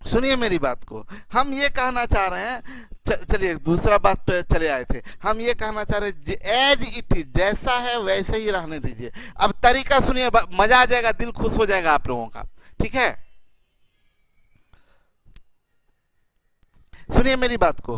सुनिए मेरी बात को, हम ये कहना चाह रहे हैं, चलिए दूसरा बात पे चले आए थे, हम ये कहना चाह रहे हैं एज इट इज, जैसा है वैसे ही रहने दीजिए। अब तरीका सुनिए, मजा आ जाएगा, दिल खुश हो जाएगा आप लोगों का, ठीक है। सुनिए मेरी बात को,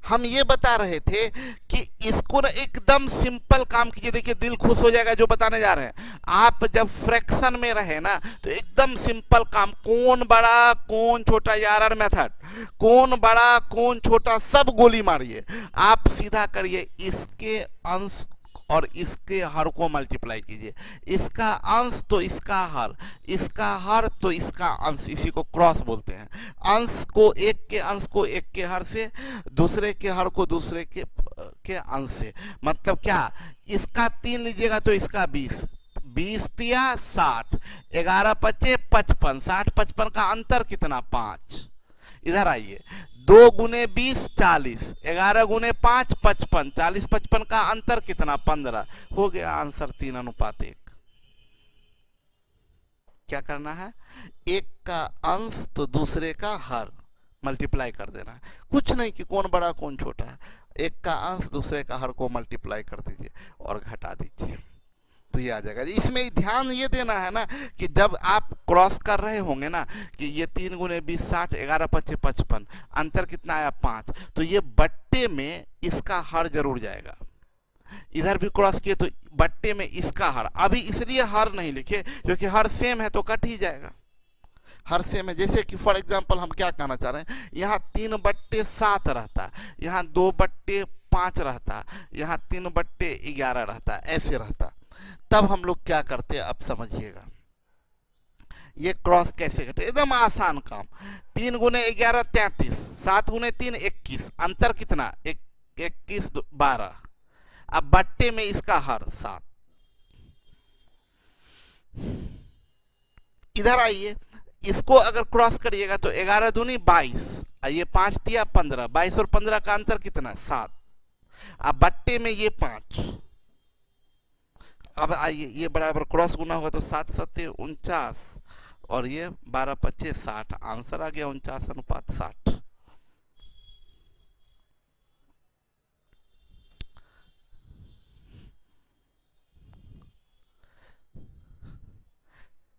हम ये बता रहे थे कि इसको ना एकदम सिंपल काम कीजिए, देखिए दिल खुश हो जाएगा जो बताने जा रहे हैं। आप जब फ्रैक्शन में रहे ना तो एकदम सिंपल काम, कौन बड़ा कौन छोटा, यार मेथड, कौन बड़ा कौन छोटा सब गोली मारिए, आप सीधा करिए, इसके अंश और इसके हर को मल्टीप्लाई कीजिए। इसका अंश तो इसका हर, इसका हर तो इसका अंश, इसी को क्रॉस बोलते हैं। अंश को एक के अंश को एक के हर से, दूसरे के हर को दूसरे के अंश से। मतलब क्या, इसका 3 लीजिएगा तो इसका 20, 20 तिया 60, 11 पचे 55, 60 55 का अंतर कितना 5। इधर आइए, 2 गुने 20 40, 11 गुने 5 55, 40 55 का अंतर कितना 15। हो गया आंसर 3:1। क्या करना है, एक का अंश तो दूसरे का हर मल्टीप्लाई कर देना है। कुछ नहीं कि कौन बड़ा कौन छोटा है, एक का अंश दूसरे का हर को मल्टीप्लाई कर दीजिए और घटा दीजिए तो ये आ जाएगा। इसमें ध्यान ये देना है ना कि जब आप क्रॉस कर रहे होंगे ना कि ये 3 गुने 20 60, 11 पचे 55, अंतर कितना आया 5, तो ये बट्टे में इसका हर जरूर जाएगा। इधर भी क्रॉस किए तो बट्टे में इसका हर, अभी इसलिए हर नहीं लिखे क्योंकि हर सेम है तो कट ही जाएगा। हर सेम है, जैसे कि फॉर एग्जांपल हम क्या कहना चाह रहे हैं, यहाँ 3/7 रहता, यहाँ 2/5 रहता, यहाँ 3/11 रहता, ऐसे रहता। तब हम लोग क्या करते हैं, अब समझिएगा ये क्रॉस कैसे कटे, एकदम आसान काम। 3 गुने 11 33, 7 गुने 3 21, अंतर कितना 21 12। अब बट्टे में इसका हर 7। इधर आइए, इसको अगर क्रॉस करिएगा तो 11 दूनी 22, ये 5 दिया 15, 22 और 15 का अंतर कितना 7। अब बट्टे में ये 5, अब आइए ये बराबर क्रॉस गुना होगा तो 7 7 49 और ये 12 25 60, आंसर आ गया 49:60।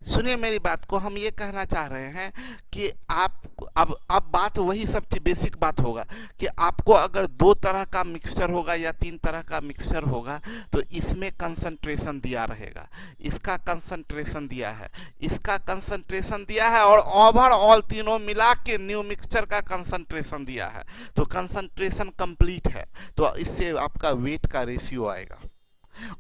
सुनिए मेरी बात को, हम ये कहना चाह रहे हैं कि आप अब बात वही सब बेसिक बात होगा कि आपको अगर 2 तरह का मिक्सचर होगा या 3 तरह का मिक्सचर होगा तो इसमें कंसंट्रेशन दिया रहेगा, इसका कंसंट्रेशन दिया है, इसका कंसंट्रेशन दिया है और ओवरऑल तीनों मिला के न्यू मिक्सचर का कंसंट्रेशन दिया है। तो कंसंट्रेशन कंप्लीट है तो इससे आपका वेट का रेशियो आएगा।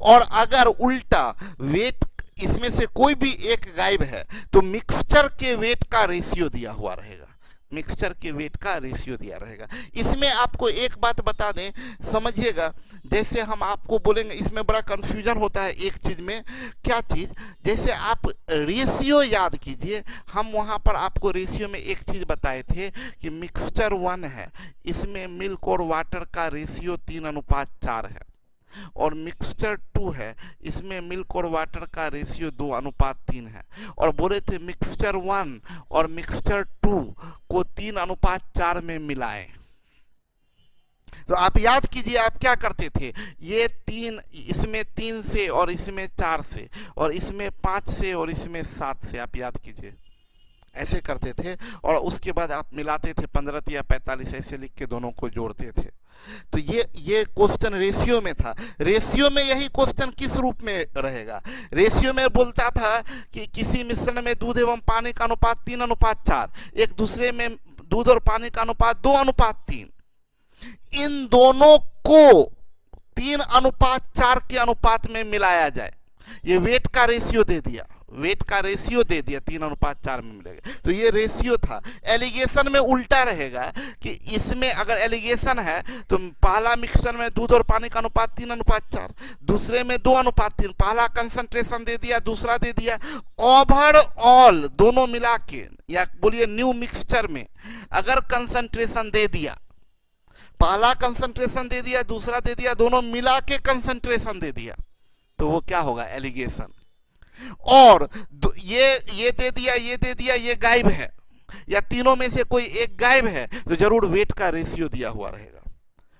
और अगर उल्टा वेट इसमें से कोई भी एक गायब है तो मिक्सचर के वेट का रेशियो दिया हुआ रहेगा, मिक्सचर के वेट का रेशियो दिया रहेगा। इसमें आपको एक बात बता दें, समझिएगा, जैसे हम आपको बोलेंगे, इसमें बड़ा कंफ्यूजन होता है एक चीज में। क्या चीज, जैसे आप रेशियो याद कीजिए, हम वहां पर आपको रेशियो में एक चीज बताए थे कि मिक्सचर 1 है, इसमें मिल्क और वाटर का रेशियो 3:4 है, और मिक्सचर 2 है, इसमें मिल्क और वाटर का रेशियो 2:3 है। और बोले थे मिक्सचर 1 और मिक्सचर 2 को 3:4 में मिलाएं। तो आप याद कीजिए आप क्या करते थे, ये 3, इसमें 3 से और इसमें 4 से और इसमें 5 से और इसमें 7 से, आप याद कीजिए ऐसे करते थे और उसके बाद आप मिलाते थे 15 या 45, ऐसे लिख के दोनों को जोड़ते थे। तो ये क्वेश्चन रेशियो में था। रेशियो में यही क्वेश्चन किस रूप में रहेगा, रेशियो में बोलता था कि किसी मिश्रण में दूध एवं पानी का अनुपात 3:4, एक दूसरे में दूध और पानी का अनुपात 2:3, इन दोनों को 3:4 के अनुपात में मिलाया जाए। ये वेट का रेशियो दे दिया, वेट का रेशियो दे दिया 3:4 में मिलेगा। तो ये रेशियो था। एलिगेशन में उल्टा रहेगा कि इसमें अगर एलिगेशन है तो पहला मिक्सचर में दूध और पानी का अनुपात 3:4, दूसरे में 2:3, पहला कंसंट्रेशन दे दिया, दूसरा दे दिया। ओवरऑल दोनों मिला के या बोलिए न्यू मिक्सचर में अगर कंसंट्रेशन दे दिया, पहला कंसंट्रेशन दे दिया, दूसरा दे दिया, दोनों मिला के कंसंट्रेशन दे दिया, तो वो क्या होगा, एलिगेशन। और ये दे दिया, ये दे दिया, ये गायब है या तीनों में से कोई एक गायब है तो जरूर वेट का रेशियो दिया हुआ रहेगा,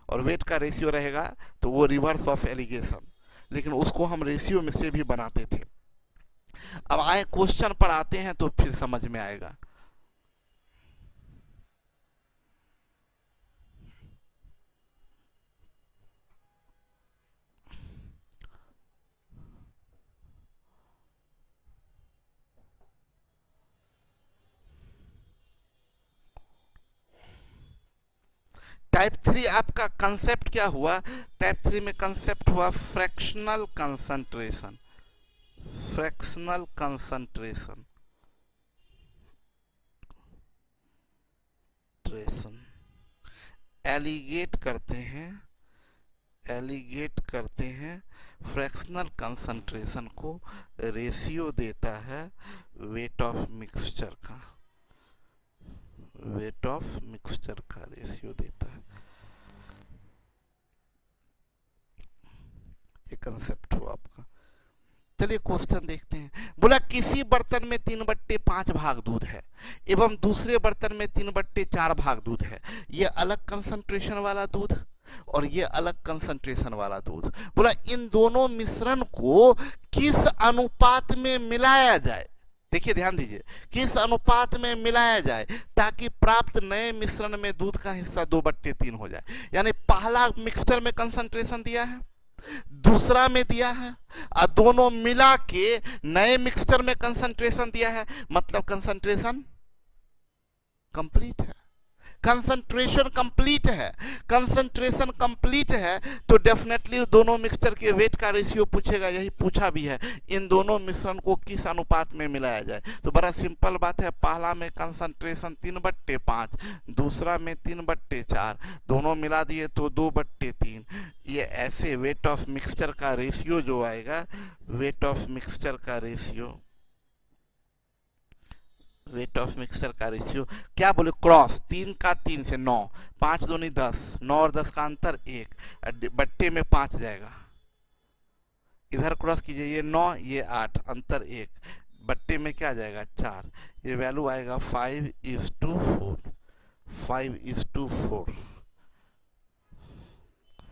और वेट का रेशियो रहेगा तो वो रिवर्स ऑफ एलिगेशन, लेकिन उसको हम रेशियो में से भी बनाते थे। अब आए क्वेश्चन पर आते हैं तो फिर समझ में आएगा। टाइप 3 आपका कंसेप्ट क्या हुआ? टाइप 3 में कंसेप्ट हुआ फ्रैक्शनल कंसंट्रेशन। फ्रैक्शनल कंसंट्रेशन एलिगेट करते हैं फ्रैक्शनल कंसंट्रेशन को, रेशियो देता है वेट ऑफ मिक्सचर का, वेट ऑफ मिक्सचर का रेशियो देता है। ये कंसेप्ट हुआ आपका। चलिए क्वेश्चन देखते हैं। बोला किसी बर्तन में 3/5 भाग दूध है एवं दूसरे बर्तन में 3/4 भाग दूध है। ये अलग कंसंट्रेशन वाला दूध और ये अलग कंसंट्रेशन वाला दूध। बोला इन दोनों मिश्रण को किस अनुपात में मिलाया जाए? देखिए ध्यान दीजिए, किस अनुपात में मिलाया जाए ताकि प्राप्त नए मिश्रण में दूध का हिस्सा 2/3 हो जाए। यानी पहला मिक्सचर में कंसंट्रेशन दिया है, दूसरा में दिया है, और दोनों मिला के नए मिक्सचर में कंसंट्रेशन दिया है, मतलब कंसंट्रेशन कंप्लीट है। कंसंट्रेशन कंप्लीट है, कंसंट्रेशन कंप्लीट है तो डेफिनेटली दोनों मिक्सचर के वेट का रेशियो पूछेगा। यही पूछा भी है, इन दोनों मिश्रण को किस अनुपात में मिलाया जाए। तो बड़ा सिंपल बात है, पहला में कंसंट्रेशन 3/5, दूसरा में 3/4, दोनों मिला दिए तो 2/3। ये ऐसे वेट ऑफ मिक्सचर का रेशियो जो आएगा, वेट ऑफ मिक्सचर का रेशियो, वेट ऑफ मिक्सचर का रेशियो क्या बोले, क्रॉस 3 का 3 से 9, 5 दूनी 10, 9 और 10 का अंतर 1, बट्टे में 5 जाएगा, इधर क्रॉस कीजिए, ये 9 ये 8, अंतर 1, बट्टे में क्या जाएगा 4, ये वैल्यू आएगा 5:4, 5:4,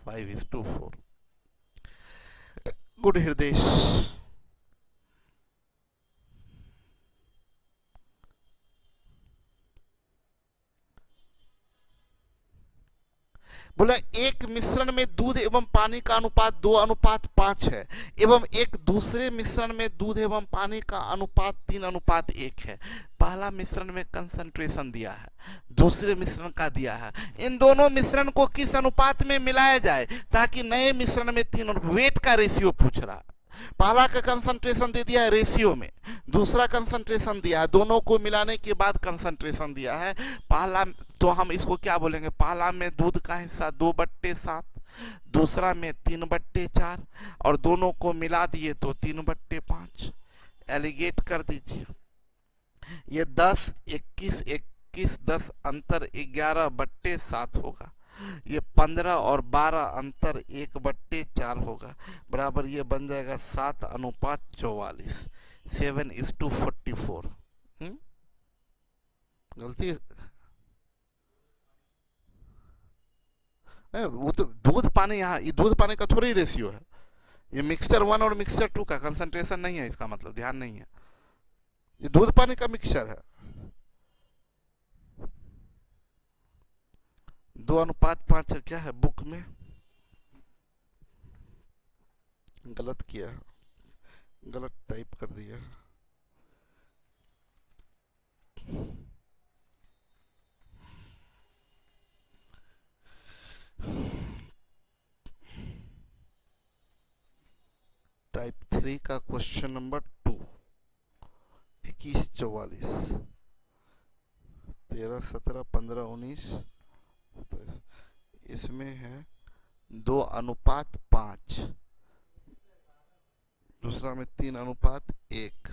5:4। गुड हृदय। बोला एक मिश्रण में दूध एवं पानी का अनुपात 2:5 है एवं एक दूसरे मिश्रण में दूध एवं पानी का अनुपात 3:1 है। पहला मिश्रण में कंसंट्रेशन दिया है, दूसरे मिश्रण का दिया है। इन दोनों मिश्रण को किस अनुपात में मिलाया जाए ताकि नए मिश्रण में 3, वेट का रेशियो पूछ रहा है। पहला का कंसंट्रेशन दे दिया है रेशियो में, दूसरा कंसंट्रेशन दिया है, दोनों को मिलाने के बाद कंसंट्रेशन दिया है। पहला तो हम इसको क्या बोलेंगे, पहला में दूध का हिस्सा 2/7, दूसरा में 3/4 और दोनों को मिला दिए तो 3/5। एलिगेट कर दीजिए, ये 10, 21, 21, 10 अंतर 11/7 होगा। ये 15 और 12 अंतर 1/4 होगा, बराबर ये बन जाएगा 7:44, 7:44। गलती वो तो दूध पानी, यहाँ ये दूध पानी का थोड़ी रेशियो है, ये मिक्सचर 1 और मिक्सचर 2 का कंसंट्रेशन नहीं है, इसका मतलब ध्यान नहीं है, ये दूध पानी का मिक्सचर है। 2:5 क्या है बुक में, गलत किया है, गलत टाइप कर दिया। टाइप 3 का क्वेश्चन नंबर 2, 21-44, 13, 17, 15, 19, इसमें है 2:5, दूसरा में 3:1,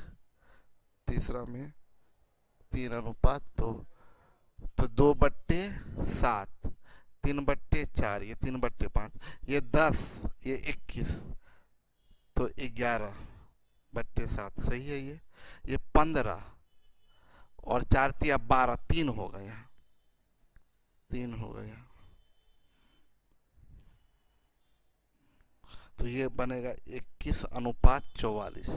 तीसरा में 3:2, तो 2/7, 3/4, ये 3/5, ये 10, ये 21, तो 11/7 सही है। ये 15 और 4 × 12, 3 हो गया, 3 हो गया, तो ये बनेगा 21:44,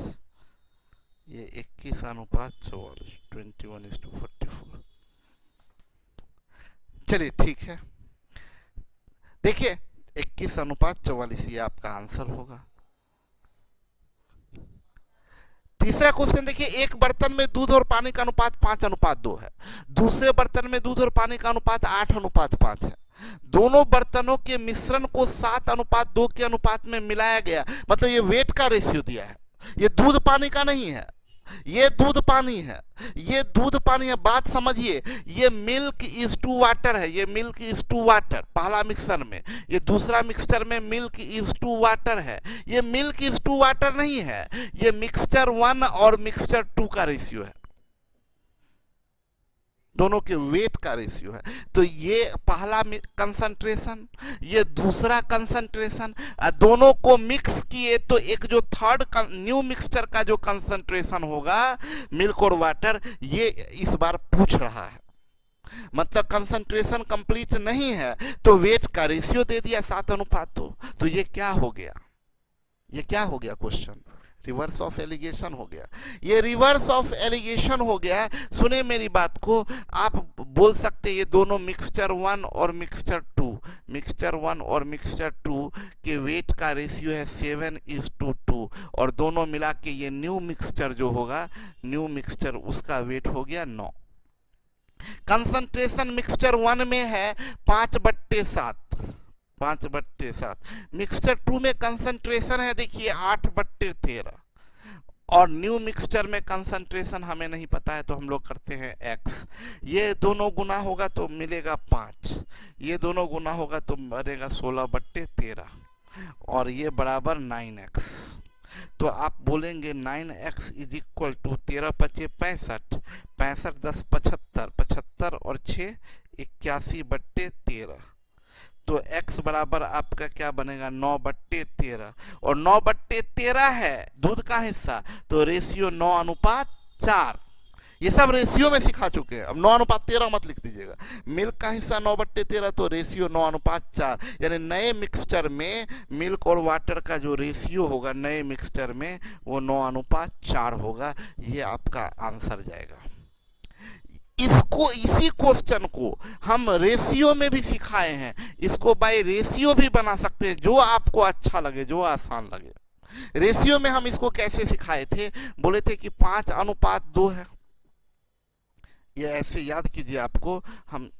ये 21:44, 21:44। चलिए ठीक है, देखिए 21:44 ये आपका आंसर होगा। तीसरा क्वेश्चन देखिए, एक बर्तन में दूध और पानी का अनुपात 5:2 है, दूसरे बर्तन में दूध और पानी का अनुपात 8:5 है। दोनों बर्तनों के मिश्रण को 7:2 के अनुपात में मिलाया गया, मतलब ये वेट का रेशियो दिया है, ये दूध पानी का नहीं है, ये दूध पानी है, ये दूध पानी है। बात समझिए, ये मिल्क इज टू वाटर है, ये मिल्क इज टू वाटर पहला मिक्सचर में, ये दूसरा मिक्सचर में मिल्क इज टू वाटर है, ये मिल्क इज टू वाटर नहीं है, ये मिक्सचर 1 और मिक्सचर 2 का रेशियो है, दोनों के वेट का रेशियो है। तो ये पहला कंसंट्रेशन, ये दूसरा कंसंट्रेशन, दोनों को मिक्स किए तो एक जो थर्ड न्यू मिक्सचर का जो कंसंट्रेशन होगा मिल्क और वाटर, ये इस बार पूछ रहा है। मतलब कंसंट्रेशन कंप्लीट नहीं है तो वेट का रेशियो दे दिया 7:2। तो ये क्या हो गया, ये क्या हो गया क्वेश्चन, रिवर्स ऑफ एलिगेशन हो गया। ये रिवर्स ऑफ एलिगेशन हो गया। सुने मेरी बात को, आप बोल सकते ये दोनों मिक्सचर 1 और मिक्सचर 2, मिक्सचर 1 और मिक्सचर 2 के वेट का रेशियो है 7:2 और दोनों मिला के ये न्यू मिक्सचर जो होगा, न्यू मिक्सचर उसका वेट हो गया 9। कंसंट्रेशन मिक्सचर 1 में है 5/7, 5/7। मिक्सचर 2 में कंसंट्रेशन है देखिए 8/13 और न्यू मिक्सचर में कंसंट्रेशन हमें नहीं पता है तो हम लोग करते हैं x। ये दोनों गुना होगा तो मिलेगा 5, ये दोनों गुना होगा तो बनेगा 16/13 और ये बराबर 9x। तो आप बोलेंगे 9x इज इक्वल टू 13×5 65, 65 10 75, 75 और 6 81/13। तो x बराबर आपका क्या बनेगा 9/13 और 9/13 है दूध का हिस्सा, तो रेशियो 9:4। ये सब रेशियो में सिखा चुके हैं, अब 9:13 मत लिख दीजिएगा। मिल्क का हिस्सा 9/13 तो रेशियो 9:4, यानी नए मिक्सचर में मिल्क और वाटर का जो रेशियो होगा नए मिक्सचर में वो 9:4 होगा। ये आपका आंसर जाएगा। इसको, इसी क्वेश्चन को हम रेशियो में भी सिखाए हैं, इसको बाय रेशियो भी बना सकते हैं, जो आपको अच्छा लगे, जो आसान लगे। रेशियो में हम इसको कैसे सिखाए थे, बोले थे कि 5:2 है, ये ऐसे याद कीजिए। आपको हम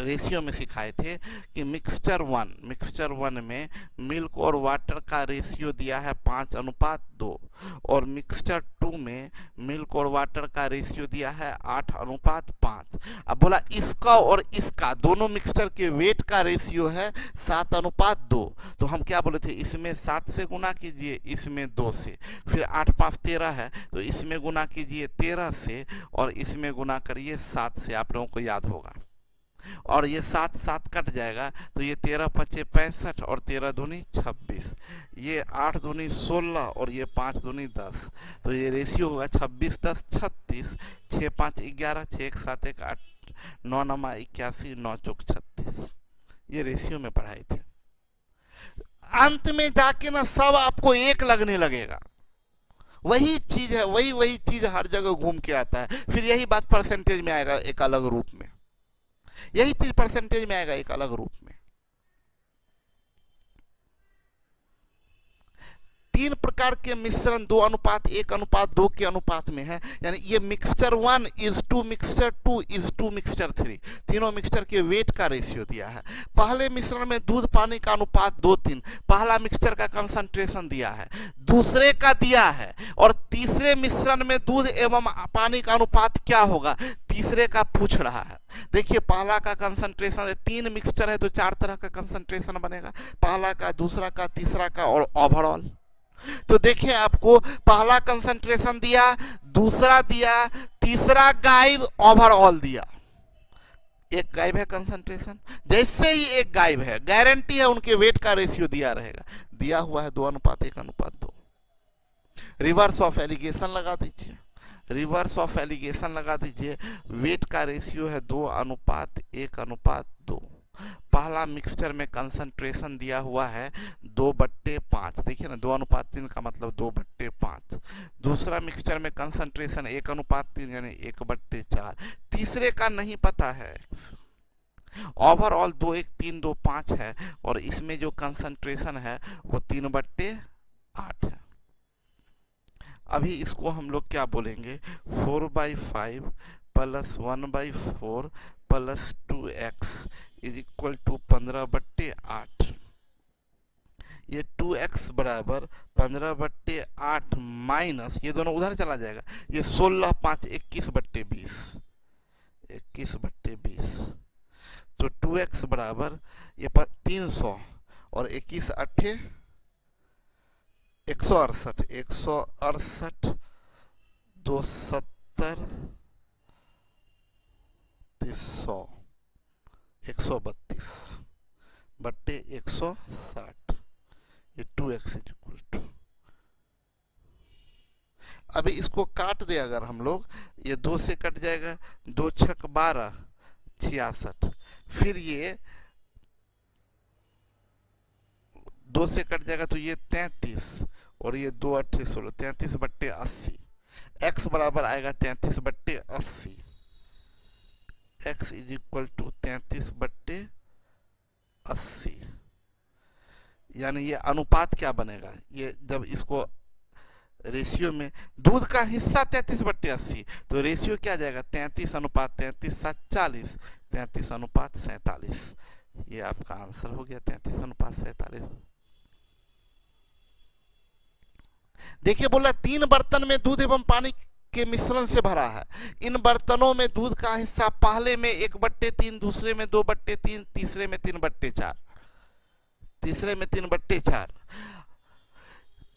रेशियो में सिखाए थे कि मिक्सचर 1 में मिल्क और वाटर का रेशियो दिया है 5:2 और मिक्सचर 2 में मिल्क और वाटर का रेशियो दिया है 8:5। अब बोला इसका और इसका दोनों मिक्सचर के वेट का रेशियो है 7:2। तो हम क्या बोले थे, इसमें 7 से गुना कीजिए, इसमें 2 से, फिर 8 5 13 है तो इसमें गुना कीजिए 13 से और इसमें गुना करिए 7 से। आप लोगों को याद होगा। और ये 7 7 कट जाएगा तो ये 13×5 65 और 13×2 26, ये 8×2 16 और ये 5×2 10। तो ये रेशियो होगा 26 10 36, 6 5 11, 6 1 7 1 8, 9 9 81, 9 4 36। ये रेशियो में पढ़ाई थे। अंत में जाके ना सब आपको एक लगने लगेगा। वही चीज है, वही चीज हर जगह घूम के आता है। फिर यही बात परसेंटेज में आएगा एक अलग रूप में, यही चीज परसेंटेज में आएगा एक अलग रूप में। 3 प्रकार के मिश्रण 2:1:2 के अनुपात में है, यानी ये mixture 1 is to mixture 2 is to mixture 3, तीनों मिक्सचर के वेट का रेशियो दिया है। पहले मिश्रण में दूध पानी का अनुपात 2:3, पहला मिक्सचर का कंसंट्रेशन दिया है, दूसरे का दिया है, और तीसरे मिश्रण में दूध एवं पानी का अनुपात क्या होगा तीसरे का पूछ रहा है। देखिए पहला का कंसंट्रेशन है, 3 मिक्सचर है तो 4 तरह का कंसंट्रेशन बनेगा, पहला का, दूसरा का, तीसरा का और ओवरऑल। तो देखिए आपको पहला कंसंट्रेशन दिया, दूसरा दिया, तीसरा गायब, ओवरऑल दिया। एक गायब है कंसंट्रेशन, जैसे ही एक गायब है गारंटी है उनके वेट का रेशियो दिया रहेगा, दिया हुआ है 2:1:2। रिवर्स ऑफ एलिगेशन लगा दीजिए, रिवर्स ऑफ एलिगेशन लगा दीजिए। वेट का रेशियो है 2:1:2। पहला मिक्सचर में कंसंट्रेशन दिया हुआ है 2/5, देखिए ना 2:3 का मतलब 2/5। दूसरा मिक्सचर में कंसंट्रेशन 1:3 यानी 1/4। तीसरे का नहीं पता है। ओवरऑल 2 1 3 2 5 है और इसमें जो कंसंट्रेशन है वो 3/8 है। अभी इसको हम लोग क्या बोलेंगे, 4/5 + 1/4 plus 2x is equal to 15/8। ये 2x बराबर 15/8 माइनस, ये दोनों उधर चला जाएगा, ये 16 5 21/20, 21/20। तो 2x बराबर ये 300 और 21 अट्ठे 168, 168 270 300 132 बट्टे 160, ये 2x इज इक्वल टू। अभी इसको काट दे अगर हम लोग, ये 2 से कट जाएगा, 2 छक 12 66, फिर ये 2 से कट जाएगा तो ये 33 और ये 2 अट्ठे 16, 33/80। x बराबर आएगा 33/80। x is equal to 33/80। यानी ये अनुपात क्या बनेगा, ये जब इसको रेशियो में, दूध का हिस्सा 33/80, तो रेशियो क्या जाएगा 33:33 7 40, 33:47। ये आपका आंसर हो गया 33:47। देखिए बोला 3 बर्तन में दूध एवं पानी के मिश्रण से भरा है। इन बर्तनों में दूध का हिस्सा पहले में 1/3, दूसरे में 2/3, तीसरे में 3/4, तीसरे में 3/4।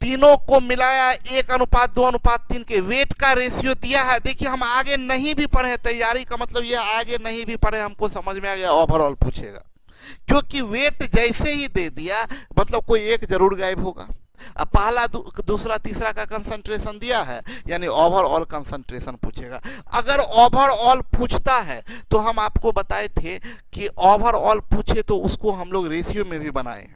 तीनों को मिलाया 1:2:3 के वेट का रेशियो दिया है। देखिए हम आगे नहीं भी पढ़े, तैयारी का मतलब ये आगे नहीं भी पढ़े, हमको समझ में आ गया ओवरऑल पूछेगा, क्योंकि वेट जैसे ही दे दिया मतलब कोई एक जरूर गायब होगा। अब पहला दूसरा तीसरा का कंसंट्रेशन दिया है, यानी ओवरऑल कंसंट्रेशन पूछेगा। अगर ओवरऑल पूछता है तो हम आपको बताए थे कि ओवरऑल पूछे तो उसको हम लोग रेशियो में भी बनाए,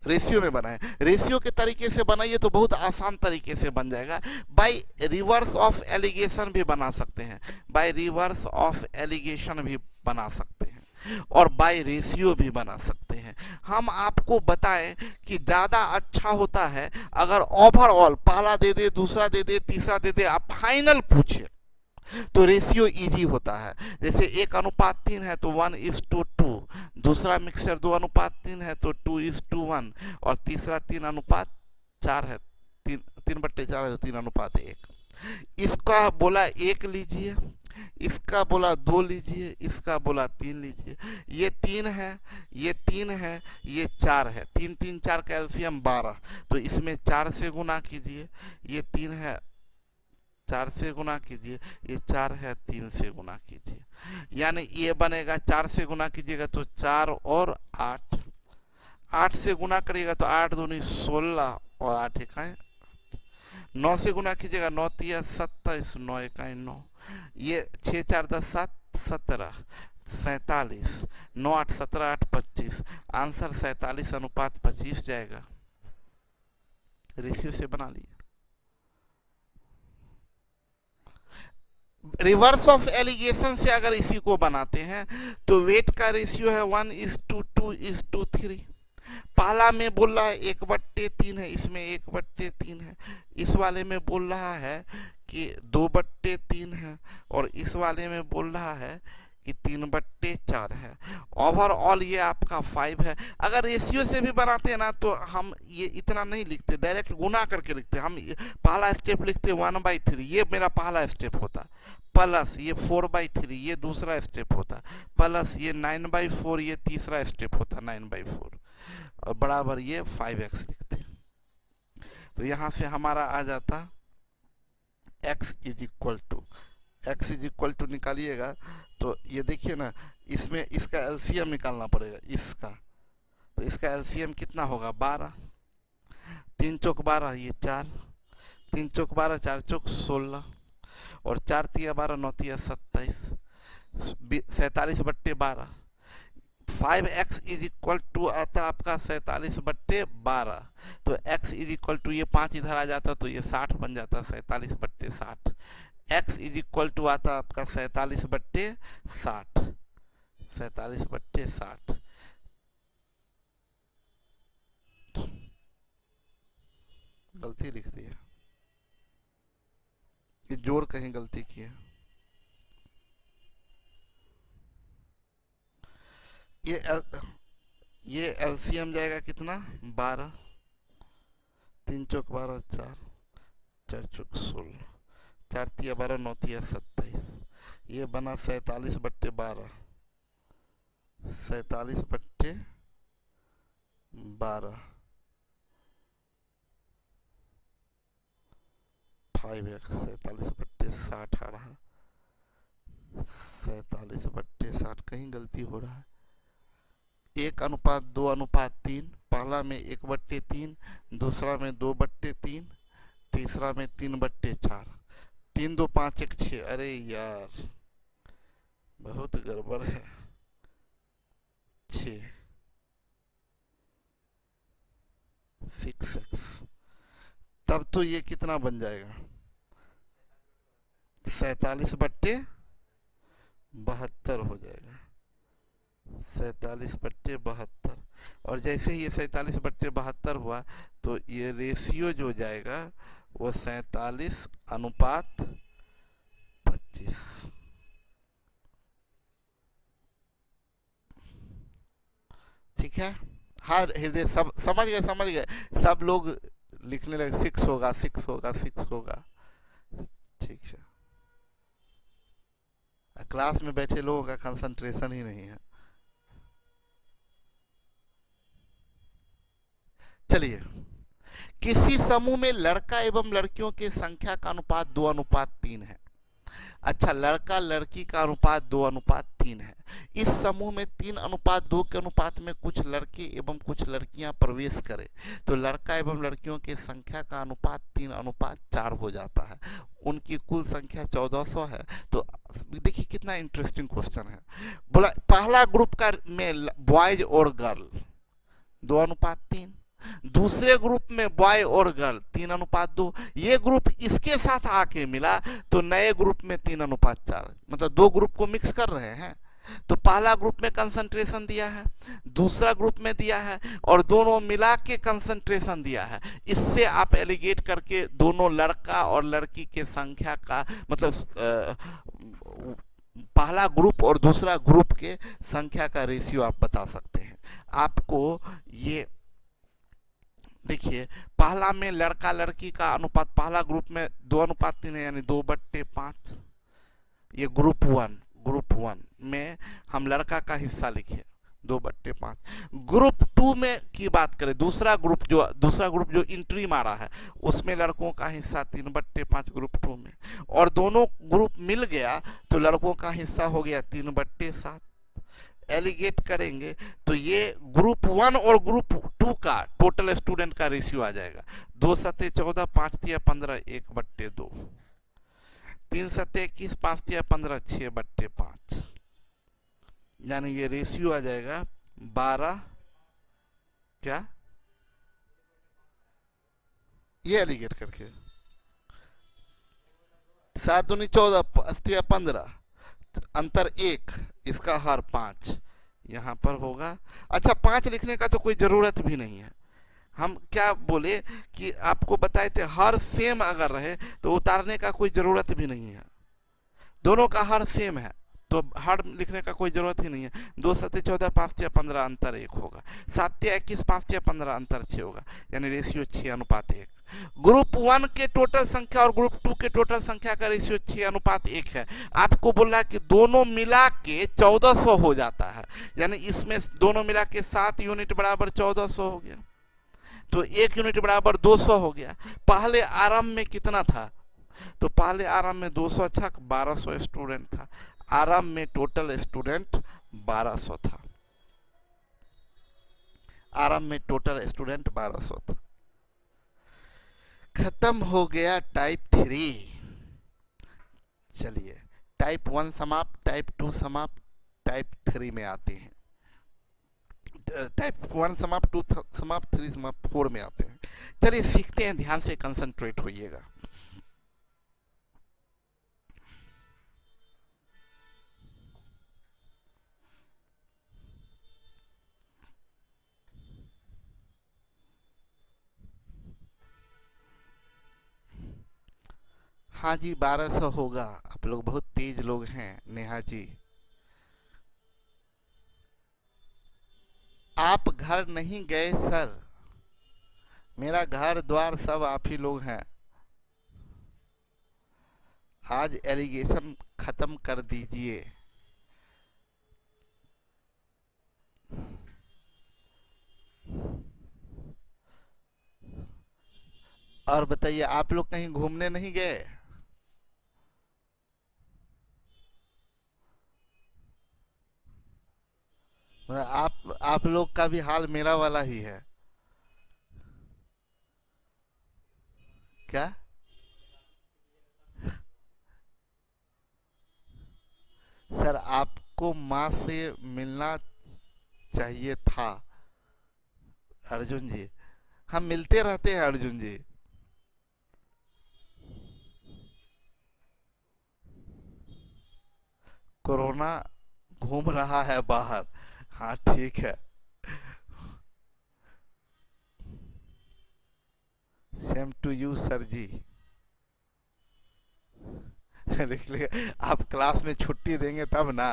रेशियो में बनाए। रेशियो के तरीके से बनाइए तो बहुत आसान तरीके से बन जाएगा। बाय रिवर्स ऑफ एलिगेशन भी बना सकते हैं, बाय रिवर्स ऑफ एलिगेशन भी बना सकते हैं, और बाय रेशियो भी बना सकते हैं। हम आपको बताएं कि ज़्यादा अच्छा होता है अगर ओवरऑल पहला दे दे, दूसरा दे दे, तीसरा दे दे, आप फाइनल पूछे तो रेशियो इजी होता है। जैसे 1:3 है तो 1:2, दूसरा मिक्सचर 2:3 है तो 2:1, और तीसरा 3:4 है, 3/4 है तो 3:1। इसका बोला 1 लीजिए, इसका बोला 2 लीजिए, इसका बोला 3 लीजिए। ये 3 है, ये 3 है, ये 4 है, 3 3 4 कैल्शियम 12, तो इसमें 4 से गुना कीजिए। ये 3 है, 4 से गुना कीजिए, ये 4 है, 3 से गुना कीजिए। यानी ये बनेगा 4 से गुना कीजिएगा तो 4 और 8, 8 से गुना करिएगा तो 8 दूनी 16 और 8 इकाई 9 से गुना कीजिएगा, 9 तिया 27, 9 इकाई 9, ये 6 4 10 7 17 47, 9 8 17 8 25, आंसर 47:25 जाएगा। रेशियो से बना लिए। रिवर्स ऑफ एलिगेशन से अगर इसी को बनाते हैं तो वेट का रेशियो है 1:2:3। पहला में बोल रहा है 1/3 है, इसमें 1/3 है, इस वाले में बोल रहा है कि 2/3 है, और इस वाले में बोल रहा है कि 3/4 है। ओवरऑल ये आपका 5 है। अगर रेशियो से भी बनाते हैं ना तो हम ये इतना नहीं लिखते, डायरेक्ट गुना करके लिखते। हम पहला स्टेप लिखते 1/3, ये मेरा पहला स्टेप होता, प्लस ये 4/3, ये दूसरा स्टेप होता, प्लस ये 9/4, ये तीसरा स्टेप होता 9/4, और बराबर ये 5x लिखते। तो यहाँ से हमारा आ जाता x इज इक्वल टू निकालिएगा तो ये देखिए ना, इसमें इसका एलसीएम निकालना पड़ेगा इसका, तो इसका एलसीएम कितना होगा 12, 3 चौक 12, ये 4, 3 चौक 12, 4 चौक 16, और 4 तिया 12, 9 तिया 27, 47/12। 5x इज इक्वल टू आता आपका 47/12, तो x इज इक्वल टू, ये 5 इधर आ जाता तो ये 60 बन जाता, 47/60। x इज इक्वल टू आता आपका 47/60, 47/60। गलती लिख दी है, ये जोड़ कहीं गलती की है। ये एल, ये एलसीएम जाएगा कितना, 12, 3 चौक 12, 4, 4 चौक 16, 4 तिया 12, 9 तिया 27, ये बना 47/12, 47/12, 5x, 47/60 आ रहा, 47/60, कहीं गलती हो रहा है। 1:2:3, पहला में 1/3, दूसरा में 2/3, तीसरा में 3/4, 3 2 5 1 6, अरे यार बहुत गड़बड़ है। 6 6x, तब तो ये कितना बन जाएगा, 47/72 हो जाएगा, 47/72। और जैसे ही ये 47/72 हुआ तो ये रेशियो जो जाएगा वो 47:25। ठीक है, हाँ हृदय सब समझ गए, समझ गए, सब लोग लिखने लगे 6 होगा, 6 होगा, 6 होगा। ठीक है, क्लास में बैठे लोगों का कंसंट्रेशन ही नहीं है। चलिए, किसी समूह में लड़का एवं लड़कियों की संख्या का अनुपात 2:3 है। अच्छा, लड़का लड़की का अनुपात 2:3 है। इस समूह में 3:2 के अनुपात में कुछ लड़के एवं कुछ लड़कियां प्रवेश करें तो लड़का एवं लड़कियों की संख्या का अनुपात 3:4 हो जाता है। उनकी कुल संख्या 1400 है। तो देखिए कितना इंटरेस्टिंग क्वेश्चन है। बोला पहला ग्रुप का में बॉयज और गर्ल 2:3, दूसरे ग्रुप में बॉय और गर्ल 3:2, ये ग्रुप इसके साथ आके मिला तो नए ग्रुप में 3:4, मतलब दो ग्रुप को मिक्स कर रहे हैं। तो पहला ग्रुप में कंसंट्रेशन दिया है, दूसरा ग्रुप में दिया है, और दोनों मिला के कंसंट्रेशन दिया है। इससे आप एलिगेट करके दोनों लड़का और लड़की के संख्या का मतलब पहला ग्रुप और दूसरा ग्रुप के संख्या का रेशियो आप बता सकते हैं। आपको ये देखिए, पहला में लड़का लड़की का अनुपात पहला ग्रुप में 2:3 है, यानी 2/5। ये ग्रुप वन में हम लड़का का हिस्सा लिखे 2/5। ग्रुप 2 में की बात करें, दूसरा ग्रुप जो एंट्री मारा है उसमें लड़कों का हिस्सा 3/5 ग्रुप 2 में, और दोनों ग्रुप मिल गया तो लड़कों का हिस्सा हो गया 3/7। एलिगेट करेंगे तो ये ग्रुप 1 और ग्रुप 2 का टोटल स्टूडेंट का रेशियो आ जाएगा 2 सते 14, 5 तिया 15, 1/2, 3 सते 21, 5 तिया 15, 6/5, यानी ये रेशियो आ जाएगा 12। क्या ये एलिगेट करके 7 दूनी 14, 5 तिया 15, अंतर 1, इसका हर 5 यहाँ पर होगा। अच्छा, 5 लिखने का तो कोई ज़रूरत भी नहीं है। हम क्या बोले कि आपको बताए थे हर सेम अगर रहे तो उतारने का कोई ज़रूरत भी नहीं है। दोनों का हर सेम है तो हर लिखने का कोई ज़रूरत ही नहीं है। 2 सते 14, 5 तिया 15, अंतर 1 होगा। 7 तिया 21, 5 तिया 15, अंतर 6 होगा, यानी रेशियो 6:1। ग्रुप 1 के टोटल संख्या और ग्रुप 2 के टोटल संख्या का रेशियो 6:1 है। आपको बोल रहा है कि दोनों मिला के 1400 हो जाता है, यानी इसमें दोनों मिला के 7 यूनिट बराबर 1400 हो गया, तो 1 यूनिट बराबर 200 हो गया। पहले आरंभ में कितना था, तो पहले आरंभ में 200, अच्छा 1200 स्टूडेंट था। आरंभ में टोटल स्टूडेंट 1200 था। आरंभ में टोटल स्टूडेंट 1200 था। खत्म हो गया टाइप 3। चलिए, टाइप 1 समाप्त, टाइप 2 समाप्त, टाइप 3 में आते हैं। टाइप 1 समाप्त, 2 समाप्त, 3 समाप्त, 4 में आते हैं। चलिए सीखते हैं, ध्यान से कंसंट्रेट होइएगा। हाँ जी, 1200 होगा। आप लोग बहुत तेज लोग हैं नेहा जी। आप घर नहीं गए सर, मेरा घर द्वार सब आप ही लोग हैं। आज एलिगेशन खत्म कर दीजिए। और बताइए, आप लोग कहीं घूमने नहीं गए? आप लोग का भी हाल मेरा वाला ही है क्या? सर आपको माँ से मिलना चाहिए था अर्जुन जी। हम मिलते रहते हैं अर्जुन जी। कोरोना घूम रहा है बाहर। हाँ ठीक है। सेम टू यू सर जी। लिख लिया। आप क्लास में छुट्टी देंगे तब ना।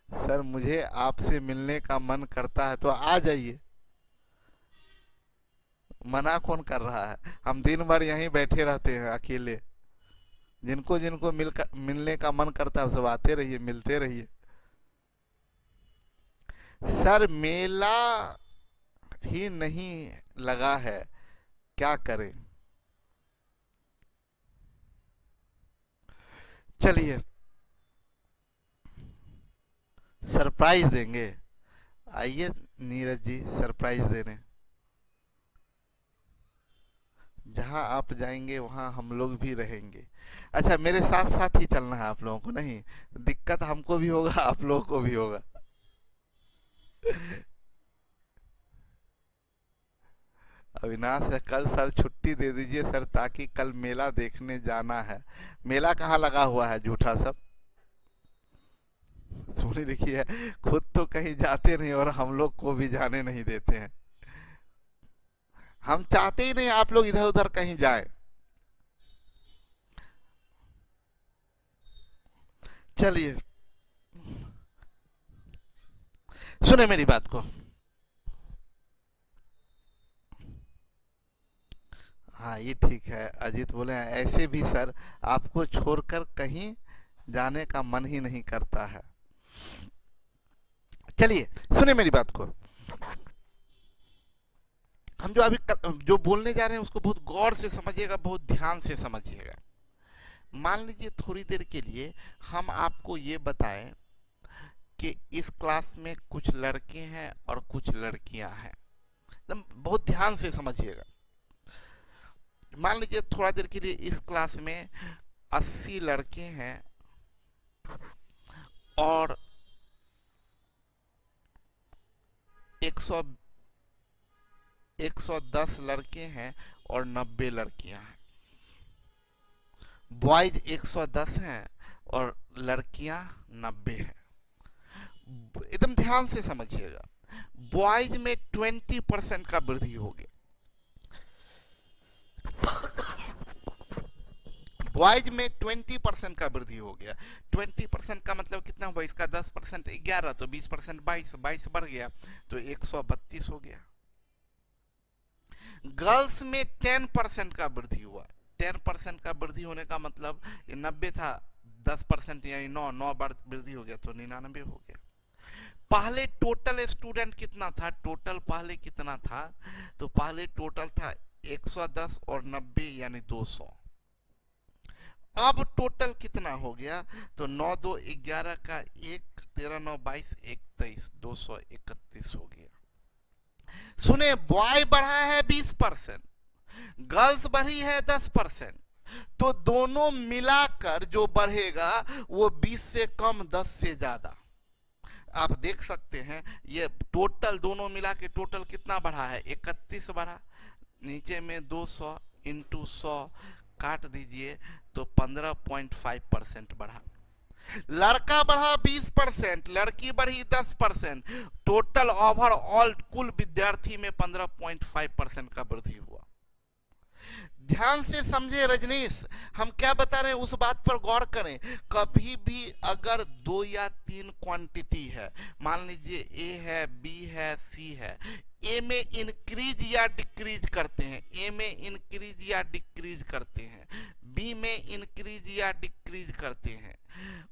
सर मुझे आपसे मिलने का मन करता है तो आ जाइए। मना कौन कर रहा है? हम दिन भर यहीं बैठे रहते हैं अकेले। जिनको जिनको मिलने का मन करता है सब आते रहिए, मिलते रहिए। सर मेला ही नहीं लगा है, क्या करें? चलिए सरप्राइज देंगे। आइए नीरज जी सरप्राइज देने। जहां आप जाएंगे वहां हम लोग भी रहेंगे। अच्छा मेरे साथ साथ ही चलना है आप लोगों को, नहीं दिक्कत हमको भी होगा आप लोगों को भी होगा। अविनाश है, कल सर छुट्टी दे दीजिए सर ताकि कल मेला देखने जाना है। मेला कहाँ लगा हुआ है झूठा सब? सुनी लिखी है, खुद तो कहीं जाते नहीं और हम लोग को भी जाने नहीं देते हैं। हम चाहते ही नहीं आप लोग इधर उधर कहीं जाए। चलिए सुने मेरी बात को। हाँ ये ठीक है। अजीत बोले हैं ऐसे भी सर आपको छोड़कर कहीं जाने का मन ही नहीं करता है। चलिए सुने मेरी बात को। हम जो अभी जो बोलने जा रहे हैं उसको बहुत गौर से समझिएगा, बहुत ध्यान से समझिएगा। मान लीजिए थोड़ी देर के लिए हम आपको ये बताएं कि इस क्लास में कुछ लड़के हैं और कुछ लड़कियां हैं। एकदम बहुत ध्यान से समझिएगा। मान लीजिए थोड़ा देर के लिए इस क्लास में 80 लड़के हैं और 110 लड़के हैं और 90 लड़कियां हैं। बॉयज 110 हैं और लड़कियां 90 हैं। एकदम ध्यान से समझिएगा। बॉयज में 20% का वृद्धि हो गया। बॉयज में 20% का वृद्धि हो गया। 20% का मतलब कितना हुआ? इसका 10% 11, तो 20% 22 बढ़ गया तो 132 हो गया। गर्ल्स में 10% का वृद्धि हुआ। 10% का वृद्धि होने का मतलब 90 था, 10% यानी 9 बार वृद्धि हो गया तो 99 हो गया। पहले टोटल स्टूडेंट कितना था? टोटल पहले कितना था? तो पहले टोटल था 110 और 90 यानी 200। अब टोटल कितना हो गया? तो 9 2 11 का 1, 13 9 22 23, 231 हो गया। सुने बॉय बढ़ा है 20%, गर्ल्स बढ़ी है 10%, तो दोनों मिलाकर जो बढ़ेगा वो 20 से कम 10 से ज्यादा। आप देख सकते हैं ये टोटल दोनों मिला के टोटल कितना बढ़ा है? 31 बढ़ा। नीचे में 200 इंटू 100 काट दीजिए तो 15.5% बढ़ा। लड़का बढ़ा 20%, लड़की बढ़ी 10%, टोटल ओवरऑल कुल विद्यार्थी में 15.5% का वृद्धि हुआ। ध्यान से समझे रजनीश, हम क्या बता रहे हैं उस बात पर गौर करें। कभी भी अगर 2 या 3 क्वांटिटी है, मान लीजिए ए है, बी है, सी है, ए में इंक्रीज या डिक्रीज करते हैं, ए में इंक्रीज या डिक्रीज करते हैं, बी में इंक्रीज या डिक्रीज करते हैं,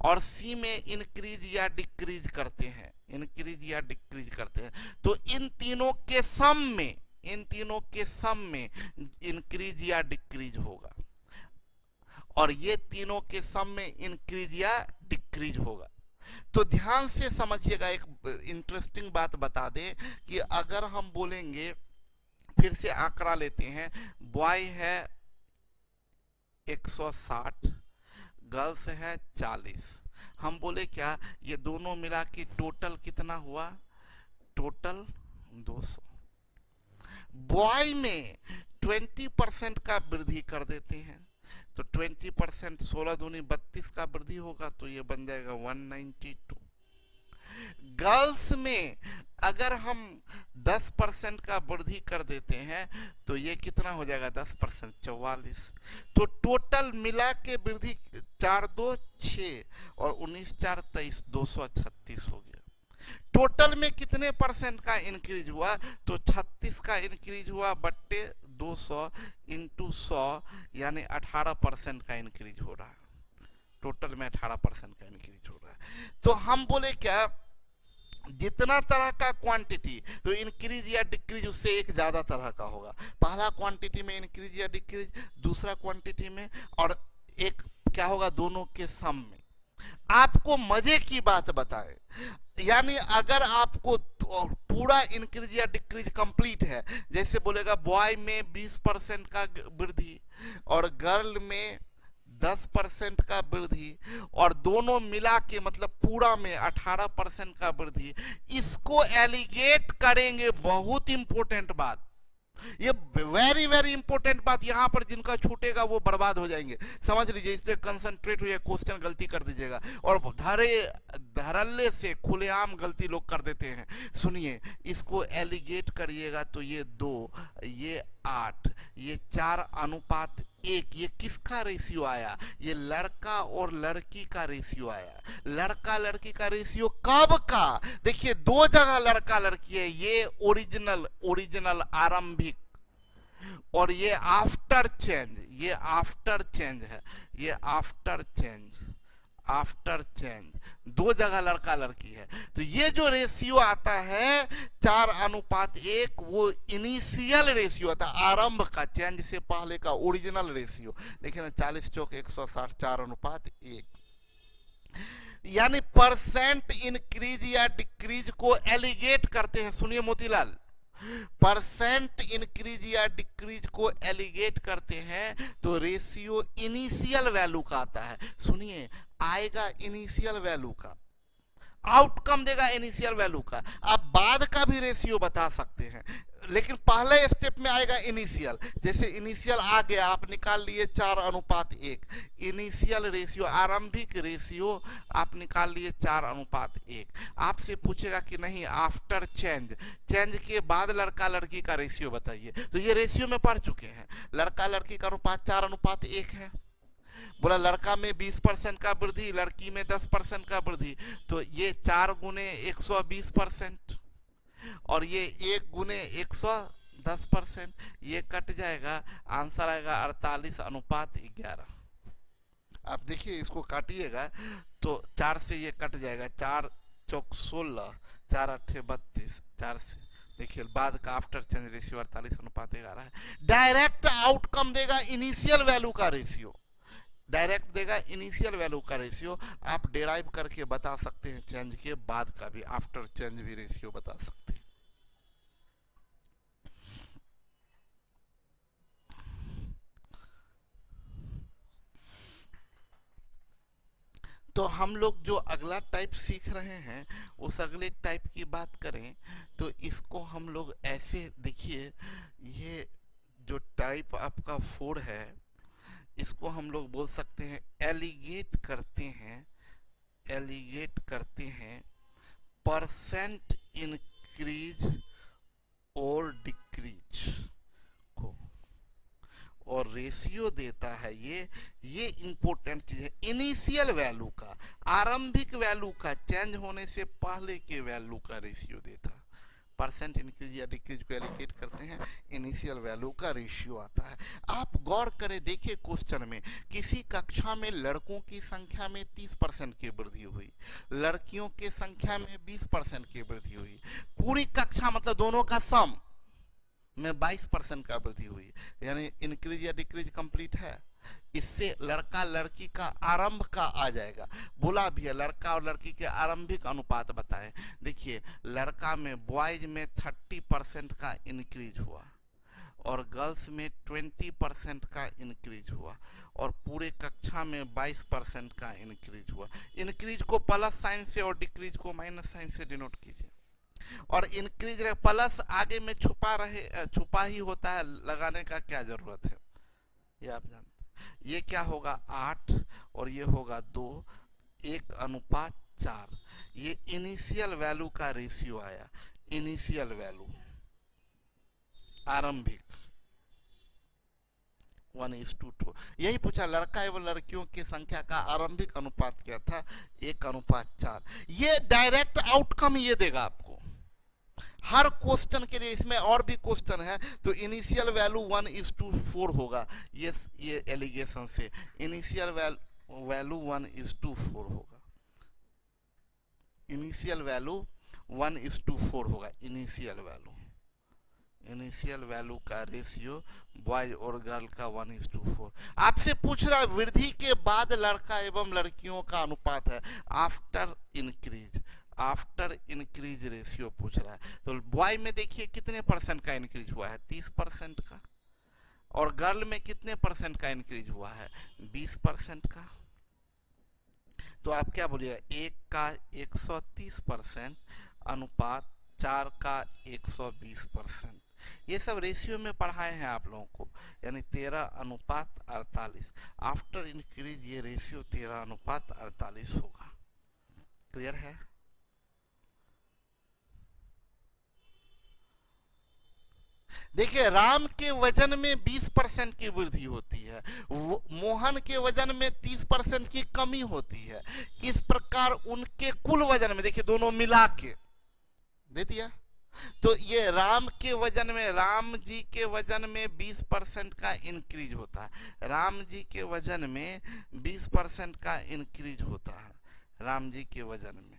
और सी में इंक्रीज या डिक्रीज करते हैं, इंक्रीज या डिक्रीज करते हैं, तो इन तीनों के सम में, इन तीनों के सम में इंक्रीज या डिक्रीज होगा, और ये तीनों के सम में इंक्रीज या डिक्रीज होगा। तो ध्यान से समझिएगा, एक इंटरेस्टिंग बात बता दें कि अगर हम बोलेंगे, फिर से आंकड़ा लेते हैं, बॉय है 160, गर्ल्स है 40, हम बोले क्या ये दोनों मिला के टोटल कितना हुआ, टोटल 200। बॉय में 20% का वृद्धि कर देते हैं, तो 20% 16 दूनी 32 का वृद्धि होगा, तो ये बन जाएगा 192। गर्ल्स में अगर हम 10% का वृद्धि कर देते हैं तो ये कितना हो जाएगा, 10% 44। तो टोटल मिला के वृद्धि 4 2 6 और 19 4 23, 236 हो गया। टोटल में कितने परसेंट का इंक्रीज हुआ, तो 36 का इंक्रीज हुआ बट्टे 200 इंटू 100, यानी 18% का इंक्रीज हो रहा है। टोटल में 18% का इंक्रीज हो रहा है। तो हम बोले क्या, जितना तरह का क्वांटिटी, तो इंक्रीज या डिक्रीज उससे एक ज्यादा तरह का होगा। पहला क्वांटिटी में इंक्रीज या डिक्रीज, दूसरा क्वांटिटी में, और एक क्या होगा दोनों के सम में। आपको मजे की बात बताए, यानी अगर आपको पूरा इंक्रीज या डिक्रीज कंप्लीट है, जैसे बोलेगा बॉय में 20% का वृद्धि और गर्ल में 10% का वृद्धि, और दोनों मिला के मतलब पूरा में 18% का वृद्धि, इसको एलिगेट करेंगे। बहुत इंपॉर्टेंट बात, ये वेरी वेरी इंपॉर्टेंट बात, यहां पर जिनका छूटेगा वो बर्बाद हो जाएंगे, समझ लीजिए। इसलिए कंसंट्रेट हुए, क्वेश्चन गलती कर दीजिएगा, और धड़ल्ले से खुलेआम गलती लोग कर देते हैं। सुनिए, इसको एलिगेट करिएगा तो ये 2, ये 8, ये 4:1, ये किसका रेशियो आया, ये लड़का और लड़की का रेशियो आया। लड़का लड़की का रेशियो कब का, देखिए 2 जगह लड़का लड़की है, ये ओरिजिनल आरंभिक, और ये आफ्टर चेंज, ये आफ्टर चेंज है, ये आफ्टर चेंज, आफ्टर चेंज 2 जगह लड़का लड़की है। तो ये जो रेशियो आता है 4:1, वो इनिशियल रेशियो आता है, आरंभ का, चेंज से पहले का ओरिजिनल रेशियो। देखिए ना, 40 चौक 160, 4:1। यानी परसेंट इंक्रीज या डिक्रीज को एलिगेट करते हैं। सुनिए मोतीलाल, परसेंट इंक्रीज या डिक्रीज को एलिगेट करते हैं तो रेशियो इनिशियल वैल्यू का आता है। सुनिए, आएगा इनिशियल वैल्यू का, आउटकम देगा इनिशियल वैल्यू का। आप बाद का भी रेशियो बता सकते हैं, लेकिन पहले स्टेप में आएगा इनिशियल। जैसे इनिशियल आ गया, आप निकाल लिए 4:1, इनिशियल रेशियो, आरंभिक रेशियो आप निकाल लिए 4:1। आपसे पूछेगा कि नहीं आफ्टर चेंज, चेंज के बाद लड़का लड़की का रेशियो बताइए, तो ये रेशियो में पढ़ चुके हैं। लड़का लड़की का अनुपात 4:1 है। बोला लड़का में 20% का वृद्धि, लड़की में 10% का वृद्धि, तो ये 4 गुने 120%, और ये 1 गुने 110%, ये कट जाएगा, आंसर आएगा 48:11। आप देखिए, इसको काटिएगा तो 4 से ये कट जाएगा, 4 चौक 16, 4 8 32, 4 से देखिए बाद का आफ्टर चेंज रेशियो 48:11 है। डायरेक्ट आउटकम देगा इनिशियल वैल्यू का रेशियो, डायरेक्ट देगा इनिशियल वैल्यू का रेशियो। आप डेराइव करके बता सकते हैं, चेंज के बाद का भी, आफ्टर चेंज भी रेशियो बता सकते हैं। तो हम लोग जो अगला टाइप सीख रहे हैं, उस अगले टाइप की बात करें तो इसको हम लोग ऐसे देखिए, ये जो टाइप आपका 4 है, इसको हम लोग बोल सकते हैं एलिगेट करते हैं, एलिगेट करते हैं परसेंट इंक्रीज और डिक्रीज को, और रेशियो देता है ये इंपॉर्टेंट चीज है। इनिशियल वैल्यू का, आरंभिक वैल्यू का, चेंज होने से पहले के वैल्यू का रेशियो देता है। परसेंट इंक्रीज या डिक्रीज को एलिकेट करते हैं, इनिशियल वैल्यू का रेशियो आता है। आप गौर करें, देखिए क्वेश्चन में किसी कक्षा में लड़कों की संख्या में 30% की वृद्धि हुई, लड़कियों की संख्या में 20% की वृद्धि हुई, पूरी कक्षा मतलब दोनों का सम में 22% का वृद्धि हुई, यानी इंक्रीज या डिक्रीज कंप्लीट है। इससे लड़का लड़की का आरंभ का आ जाएगा। बोला भी है लड़का और लड़की के आरंभिक अनुपात बताएं। देखिए लड़का में, बॉयज में 30% का इंक्रीज हुआ और गर्ल्स में 20% का इंक्रीज हुआ और पूरे कक्षा में 22% का इंक्रीज हुआ। इंक्रीज को प्लस साइन से और डिक्रीज को माइनस साइन से डिनोट कीजिए। और इंक्रीज प्लस आगे में छुपा ही होता है, लगाने का क्या जरूरत है, ये आप जानते। ये क्या होगा 8 और ये होगा 2, 1:4। ये इनिशियल वैल्यू का रेशियो आया। इनिशियल वैल्यू आरंभिक 1:2। यही पूछा लड़का एवं लड़कियों की संख्या का आरंभिक अनुपात क्या था, 1:4। ये डायरेक्ट आउटकम ये देगा आपको हर क्वेश्चन के लिए। इसमें और भी क्वेश्चन है तो इनिशियल वैल्यू 1:4 होगा। ये एलिगेशन से इनिशियल वैल्यू 1:4 होगा। इनिशियल वैल्यू 1:4 होगा। इनिशियल वैल्यू का रेशियो बॉय और गर्ल का 1:4। आपसे पूछ रहा है वृद्धि के बाद लड़का एवं लड़कियों का अनुपात है, आफ्टर इंक्रीज रेशियो पूछ रहा है। तो बॉय में देखिए कितने परसेंट का इंक्रीज हुआ है, 30% का, और गर्ल में कितने परसेंट का इंक्रीज हुआ है, 20% का। तो आप क्या बोलिएगा, 1 का 130% अनुपात 4 का 120%। ये सब रेशियो में पढ़ाए हैं आप लोगों को, यानी 13:48। आफ्टर इंक्रीज ये रेशियो 13:48 होगा। क्लियर है? देखिए राम के वजन में 20% की वृद्धि होती है, मोहन के वजन में 30% की कमी होती है। इस प्रकार उनके कुल वजन में देखिए दोनों मिला के दे दिया। तो ये राम के वजन में, राम जी के वजन में 20% का इंक्रीज होता है। राम जी के वजन में 20% का इंक्रीज होता है राम जी के वजन में,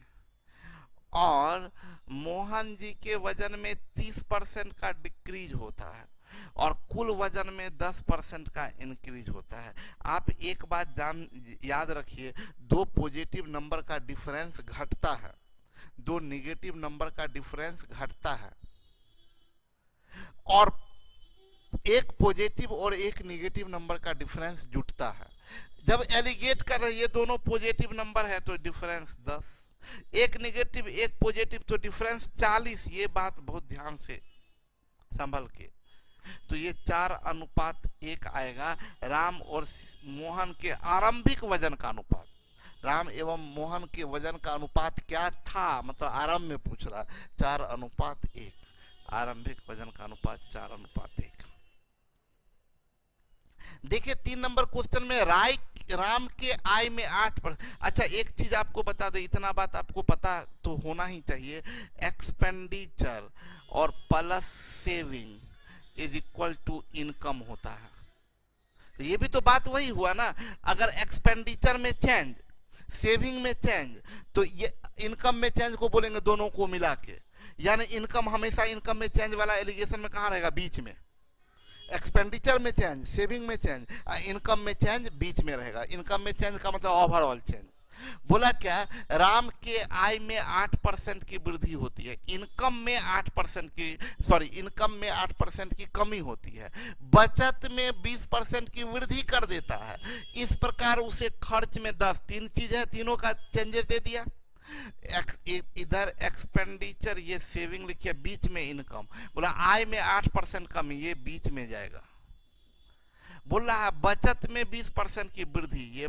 और मोहन जी के वजन में 30% का डिक्रीज होता है, और कुल वजन में 10% का इंक्रीज होता है। आप एक बात याद रखिए, 2 पॉजिटिव नंबर का डिफरेंस घटता है, 2 नेगेटिव नंबर का डिफरेंस घटता है, और 1 पॉजिटिव और 1 नेगेटिव नंबर का डिफरेंस जुटता है। जब एलिगेट कर रहे ये दोनों पॉजिटिव नंबर है तो डिफरेंस 10, 1 नेगेटिव 1 पॉजिटिव तो डिफरेंस 40। ये बात बहुत ध्यान से संभल के, तो ये 4:1 आएगा राम और मोहन के आरंभिक वजन का अनुपात। राम एवं मोहन के वजन का अनुपात क्या था, मतलब आरंभ में पूछ रहा, 4:1। आरंभिक वजन का अनुपात 4:1। देखिए 3 नंबर क्वेश्चन में राम के आय में 8%। अच्छा एक चीज आपको बता दे, इतना बात आपको पता तो होना ही चाहिए, एक्सपेंडिचर और plus saving is equal to income होता है। तो ये भी तो बात वही हुआ ना, अगर एक्सपेंडिचर में चेंज, सेविंग में चेंज, तो ये इनकम में चेंज को बोलेंगे दोनों को मिला के, यानी इनकम हमेशा इनकम में चेंज वाला एलिगेशन में कहाँ रहेगा, बीच में। एक्सपेंडिचर में चेंज, सेविंग में चेंज, इनकम में चेंज बीच में रहेगा। इनकम में चेंज का मतलब ओवरऑल चेंज। बोला क्या, राम के आय में 8% की वृद्धि होती है, इनकम में 8% की कमी होती है, बचत में 20% की वृद्धि कर देता है। इस प्रकार उसे खर्च में 10, 3 चीज है, तीनों का चेंजेस दे दिया। इधर एक्सपेंडिचर, ये सेविंग लिखिए, बीच में इनकम। बोला आय में 8% कमी, ये बीच में जाएगा। बोल रहा है बचत में 20% की वृद्धि, ये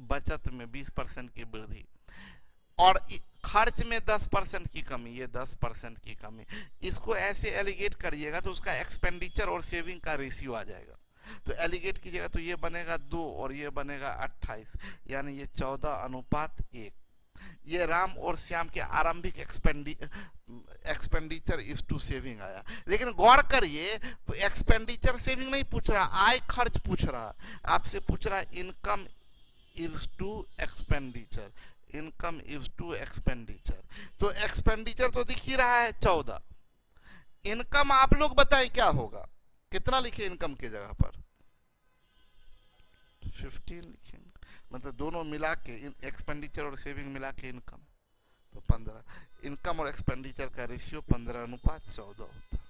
बचत में 20% की वृद्धि, और खर्च में 10% की कमी, ये 10% की कमी। इसको ऐसे एलिगेट करिएगा तो उसका एक्सपेंडिचर और सेविंग का रेशियो आ जाएगा। तो एलिगेट कीजिएगा तो ये बनेगा 2 और ये बनेगा 28, यानी ये 14:1। ये राम और श्याम के आरंभिक एक्सपेंडिचर इज टू सेविंग आया। लेकिन गौर करिए, एक्सपेंडिचर सेविंग नहीं पूछ रहा, आय खर्च पूछ रहा, आपसे पूछ रहा income is to expenditure, income is to expenditure. तो एक्सपेंडिचर तो दिख ही रहा है 14, इनकम आप लोग बताएं क्या होगा, कितना लिखे इनकम की जगह पर? 15 लिखेंगे, मतलब दोनों मिला के एक्सपेंडिचर और सेविंग मिला के इनकम, तो 15। इनकम और एक्सपेंडिचर का रेशियो 15:14 होता है।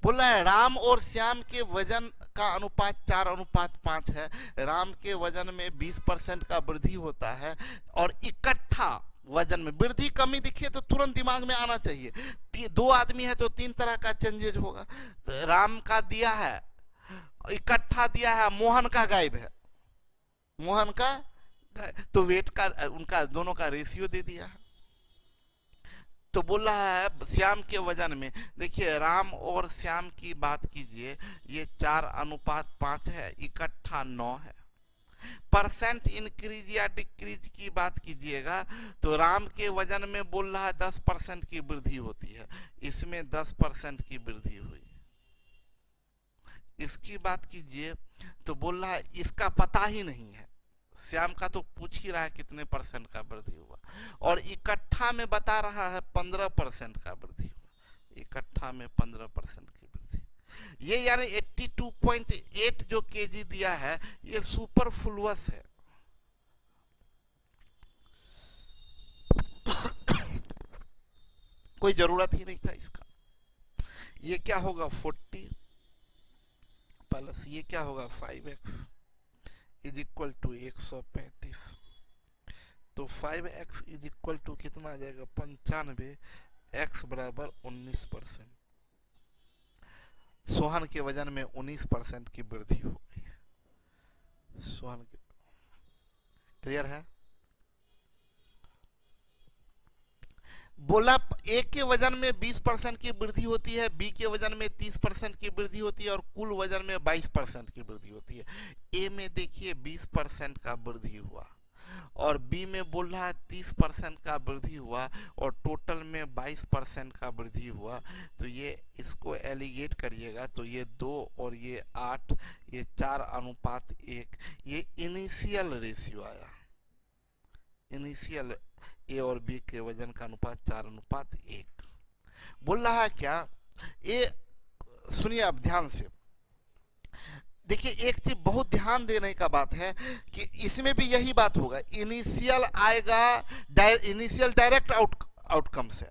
बोल रहा है राम और श्याम के वजन का अनुपात 4:5 है। राम के वजन में 20% का वृद्धि होता है और इकट्ठा वजन में वृद्धि कमी दिखे तो तुरंत दिमाग में आना चाहिए। 2 आदमी है तो 3 तरह का चेंजेज होगा। तो राम का दिया है, इकट्ठा दिया है, मोहन का गायब है, मोहन का तो वेट का उनका दोनों का रेशियो दे दिया है। तो बोल रहा है श्याम के वजन में, देखिए राम और श्याम की बात कीजिए, ये 4:5 है, इकट्ठा 9 है। परसेंट इंक्रीज या डिक्रीज की बात कीजिएगा तो राम के वजन में बोल रहा है 10% की वृद्धि होती है, इसमें 10% की वृद्धि हुई। इसकी बात कीजिए तो बोल रहा है इसका पता ही नहीं है, श्याम का तो पूछ ही रहा है कितने परसेंट का वृद्धि हुआ, और इकट्ठा में बता रहा है 15% का वृद्धि हुआ, इकट्ठा में 15% की वृद्धि। ये यानी 82.8 जो केजी दिया है ये सुपरफ्लुअस है। कोई जरूरत ही नहीं था इसका। ये क्या होगा 40 प्लस ये क्या होगा 5x इज इक्वल टू 135। तो 5x इज इक्वल टू कितना आ जाएगा 95, x बराबर 19%। सोहन के वजन में 19% की वृद्धि हो गई है। सोहन के क्लियर है? बोला ए के वजन में 20% की वृद्धि होती है, बी के वजन में 30% की वृद्धि होती है और कुल वजन में 22% की वृद्धि होती है। ए में देखिए 20% का वृद्धि हुआ और बी में बोल रहा है 30% का वृद्धि हुआ और टोटल में 22% का वृद्धि हुआ। तो ये इसको एलिगेट करिएगा तो ये 2 और ये 8, ये 4:1, ये इनिशियल रेशियो आया। इनिशियल ए और बी के वजन का अनुपात 4:1। बोल रहा है क्या, ये सुनिए आप ध्यान से, देखिए एक चीज बहुत ध्यान देने का बात है कि इसमें भी यही बात होगा, इनिशियल आएगा, इनिशियल डायरेक्ट आउटकम से,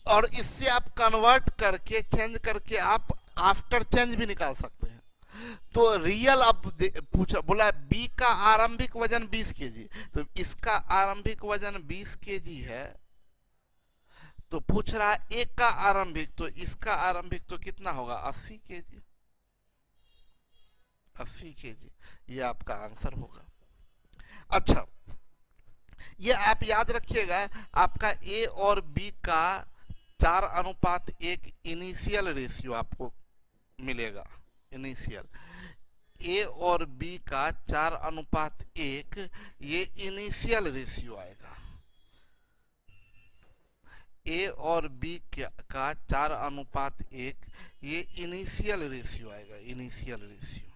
और इससे आप कन्वर्ट करके चेंज करके आप आफ्टर चेंज भी निकाल सकते हैं। तो रियल अब पूछा, बोला बी का आरंभिक वजन 20 केजी, तो इसका आरंभिक वजन 20 केजी है, तो पूछ रहा है एक का आरंभिक, तो इसका आरंभिक तो कितना होगा 80 केजी, 80 केजी, ये आपका आंसर होगा। अच्छा, ये आप याद रखिएगा, आपका ए और बी का 4:1 इनिशियल रेशियो आपको मिलेगा। इनिशियल ए और बी का 4:1 ये इनिशियल रेशियो आएगा। ए और बी का 4:1 ये इनिशियल रेशियो आएगा, इनिशियल रेशियो।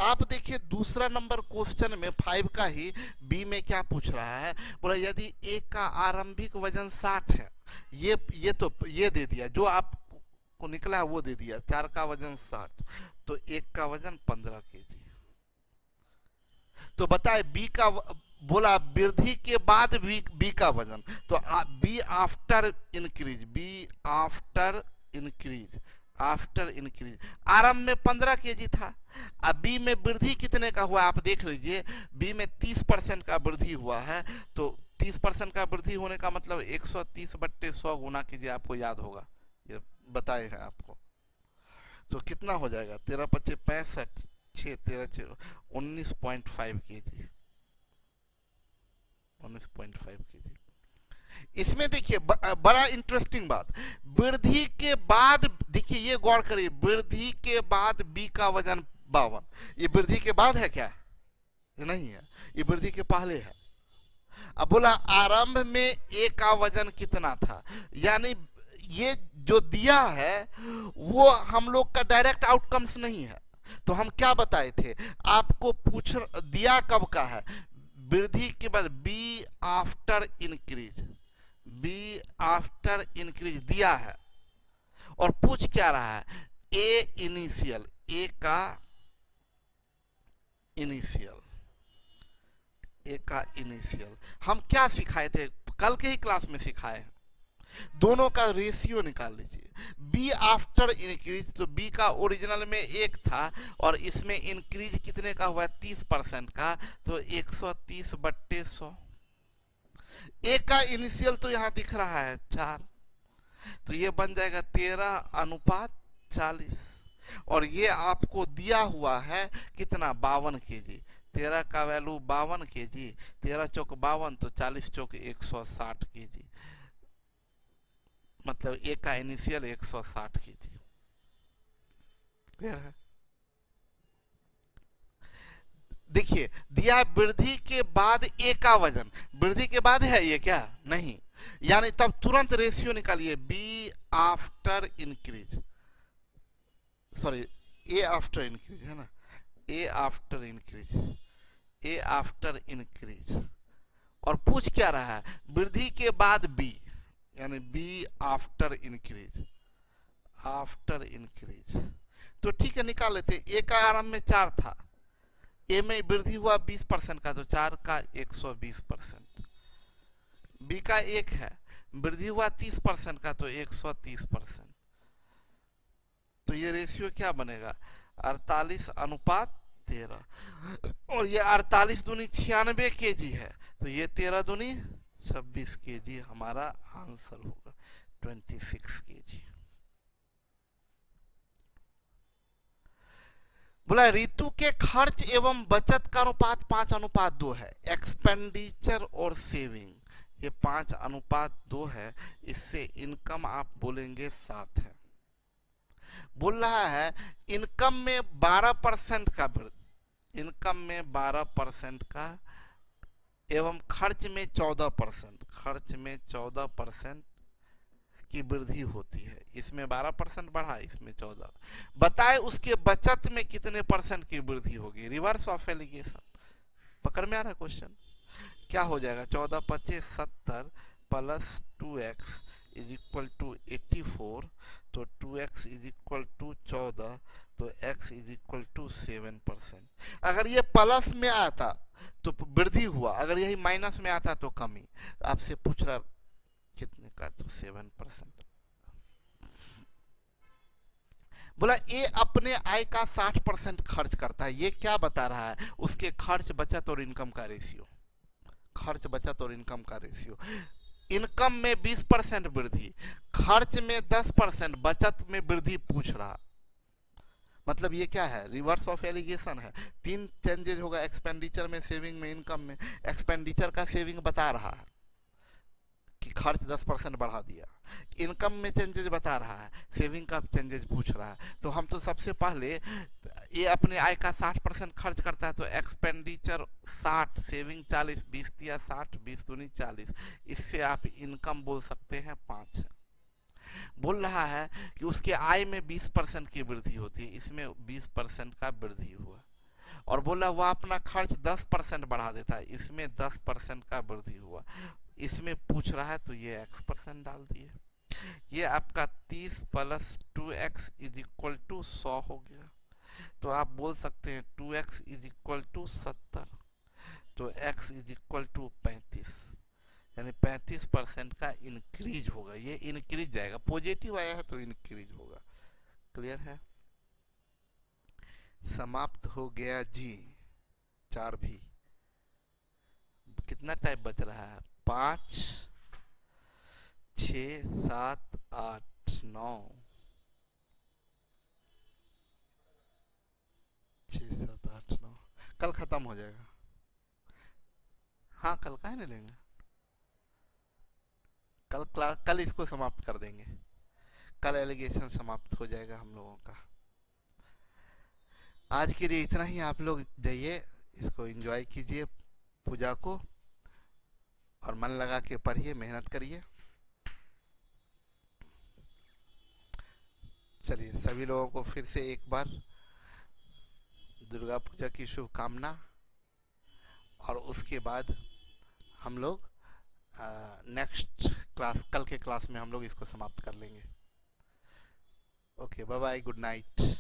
आप देखिए दूसरा नंबर क्वेश्चन में 5 का ही बी में क्या पूछ रहा है, बोला यदि ए का आरंभिक वजन 60 है, ये तो ये दे दिया, जो आपको निकला वो दे दिया, 4 का वजन 60, तो 1 का वजन 15 केजी। तो बताए बी का, बोला वृद्धि के बाद बी का वजन, तो B after increase, B after increase, after increase आरंभ में 15 केजी था, अब बी में वृद्धि कितने का हुआ आप देख लीजिए, बी में 30% का वृद्धि हुआ है, तो 30% का वृद्धि होने का मतलब 130/100 गुना कीजिए, आपको याद होगा, ये बताए हैं आपको, तो कितना हो जाएगा 13×5 = 65, 6 13 6 19.5 केजी, 19.5 केजी। इसमें देखिए बड़ा इंटरेस्टिंग बात, वृद्धि के बाद देखिए, ये गौर करिए, वृद्धि के बाद बी का वजन 52, ये वृद्धि के बाद है क्या? ये नहीं है, ये वृद्धि के पहले है। अब बोला आरंभ में ए का वजन कितना था, यानी ये जो दिया है वो हम लोग का डायरेक्ट आउटकम्स नहीं है। तो हम क्या बताए थे आपको, पूछ दिया कब का है, वृद्धि के बाद B after increase, B after increase दिया है, और पूछ क्या रहा है, ए इनिशियल, ए का इनिशियल, ए का इनिशियल। हम क्या सिखाए थे, कल के ही क्लास में सिखाए हैं, दोनों का रेशियो निकाल लीजिए। बी आफ्टर इंक्रीज, तो बी का ओरिजिनल में 1 था और इसमें इंक्रीज कितने का हुआ है, 30% का, तो 130/100। ए का इनिशियल तो यहां दिख रहा है 4, तो ये बन जाएगा 13:40, और ये आपको दिया हुआ है कितना, 52 kg। 13 का वैल्यू 52 kg, 13 चौक 52, तो 40 चौक 160 kg, मतलब ए का इनिशियल 160 kg। क्लियर है? देखिए दिया वृद्धि के बाद ए का वजन, वृद्धि के बाद है ये क्या, नहीं, यानी तब तुरंत रेशियो निकालिए, B after increase, sorry A after increase है ना, A after increase, A after increase, और पूछ क्या रहा है, वृद्धि के बाद बी, यानी B after increase, after increase. तो ठीक है, निकाल लेते हैं। ए का आरंभ में 4 था, ए में वृद्धि हुआ 20% का, तो 4 का 120%। बी का 1 है, वृद्धि हुआ 30% का, तो 130%। तो ये रेशियो क्या बनेगा, 48:13, और ये 48 दूनी 96 kg है, तो ये 13 दूनी 26 kg हमारा आंसर होगा, 26 kg। बोला ऋतु के खर्च एवं बचत का अनुपात 5:2 है, एक्सपेंडिचर और सेविंग ये 5:2 है, इससे इनकम आप बोलेंगे 7 है। बोल रहा है इनकम में 12% का वृद्धि, इनकम में 12% का, एवं खर्च में 14%, खर्च में 14% की वृद्धि होती है। इसमें 12% बढ़ा, इसमें 14। बताए उसके बचत में कितने परसेंट की वृद्धि होगी, रिवर्स ऑफ एलिगेशन। पकड़ में आ रहा है क्वेश्चन? क्या हो जाएगा, 14 25 70 plus 2x is equal to 84, तो 2x इज इक्वल टू 14, तो x इज इक्वल टू 7%। अगर ये प्लस में आता तो वृद्धि हुआ, अगर यही माइनस में आता तो कमी। आपसे पूछ रहा कितने का, तो 7%। बोला ये अपने आय का 60% खर्च करता है, ये क्या बता रहा है, उसके खर्च बचत और इनकम का रेशियो, खर्च बचत और इनकम का रेशियो। इनकम में 20% वृद्धि, खर्च में 10%, बचत में वृद्धि पूछ रहा, मतलब ये क्या है, रिवर्स ऑफ एलिगेशन है। 3 चेंजेज होगा, एक्सपेंडिचर में, सेविंग में, इनकम में। एक्सपेंडिचर का सेविंग बता रहा है कि खर्च 10% बढ़ा दिया, इनकम में चेंजेज बता रहा है, सेविंग का चेंजेज पूछ रहा है। तो हम तो सबसे पहले ये अपने आय का 60% खर्च करता है, तो एक्सपेंडिचर 60, सेविंग 40, 20 दिया 60, 20 दूनी 40, इससे आप इनकम बोल सकते हैं 5 है। बोल रहा है कि उसके आय में 20% की वृद्धि होती है, इसमें 20% का वृद्धि हुआ, और बोला वह अपना खर्च 10% बढ़ा देता है, इसमें 10% का वृद्धि हुआ। इसमें पूछ रहा है तो ये x% डाल दिए। ये आपका 30 plus 2x is equal to 100 हो गया, तो आप बोल सकते हैं 2x इज इक्वल टू 70, तो x इज इक्वल टू 35, यानी 35% का इंक्रीज होगा। ये इंक्रीज जाएगा, पॉजिटिव आया है तो इंक्रीज होगा। क्लियर है? समाप्त हो गया जी। 4 भी। कितना टाइप बच रहा है, 5 6 7 8 9, 6 7 8 9, कल खत्म हो जाएगा। हाँ कल का है ना लेंगे। कल इसको समाप्त कर देंगे। कल एलिगेशन समाप्त हो जाएगा हम लोगों का। आज के लिए इतना ही। आप लोग जाइए, इसको एंजॉय कीजिए पूजा को, और मन लगा के पढ़िए, मेहनत करिए। चलिए, सभी लोगों को फिर से एक बार दुर्गा पूजा की शुभकामना। और उसके बाद हम लोग नेक्स्ट क्लास, कल के क्लास में हम लोग इसको समाप्त कर लेंगे। Okay, bye bye, good night.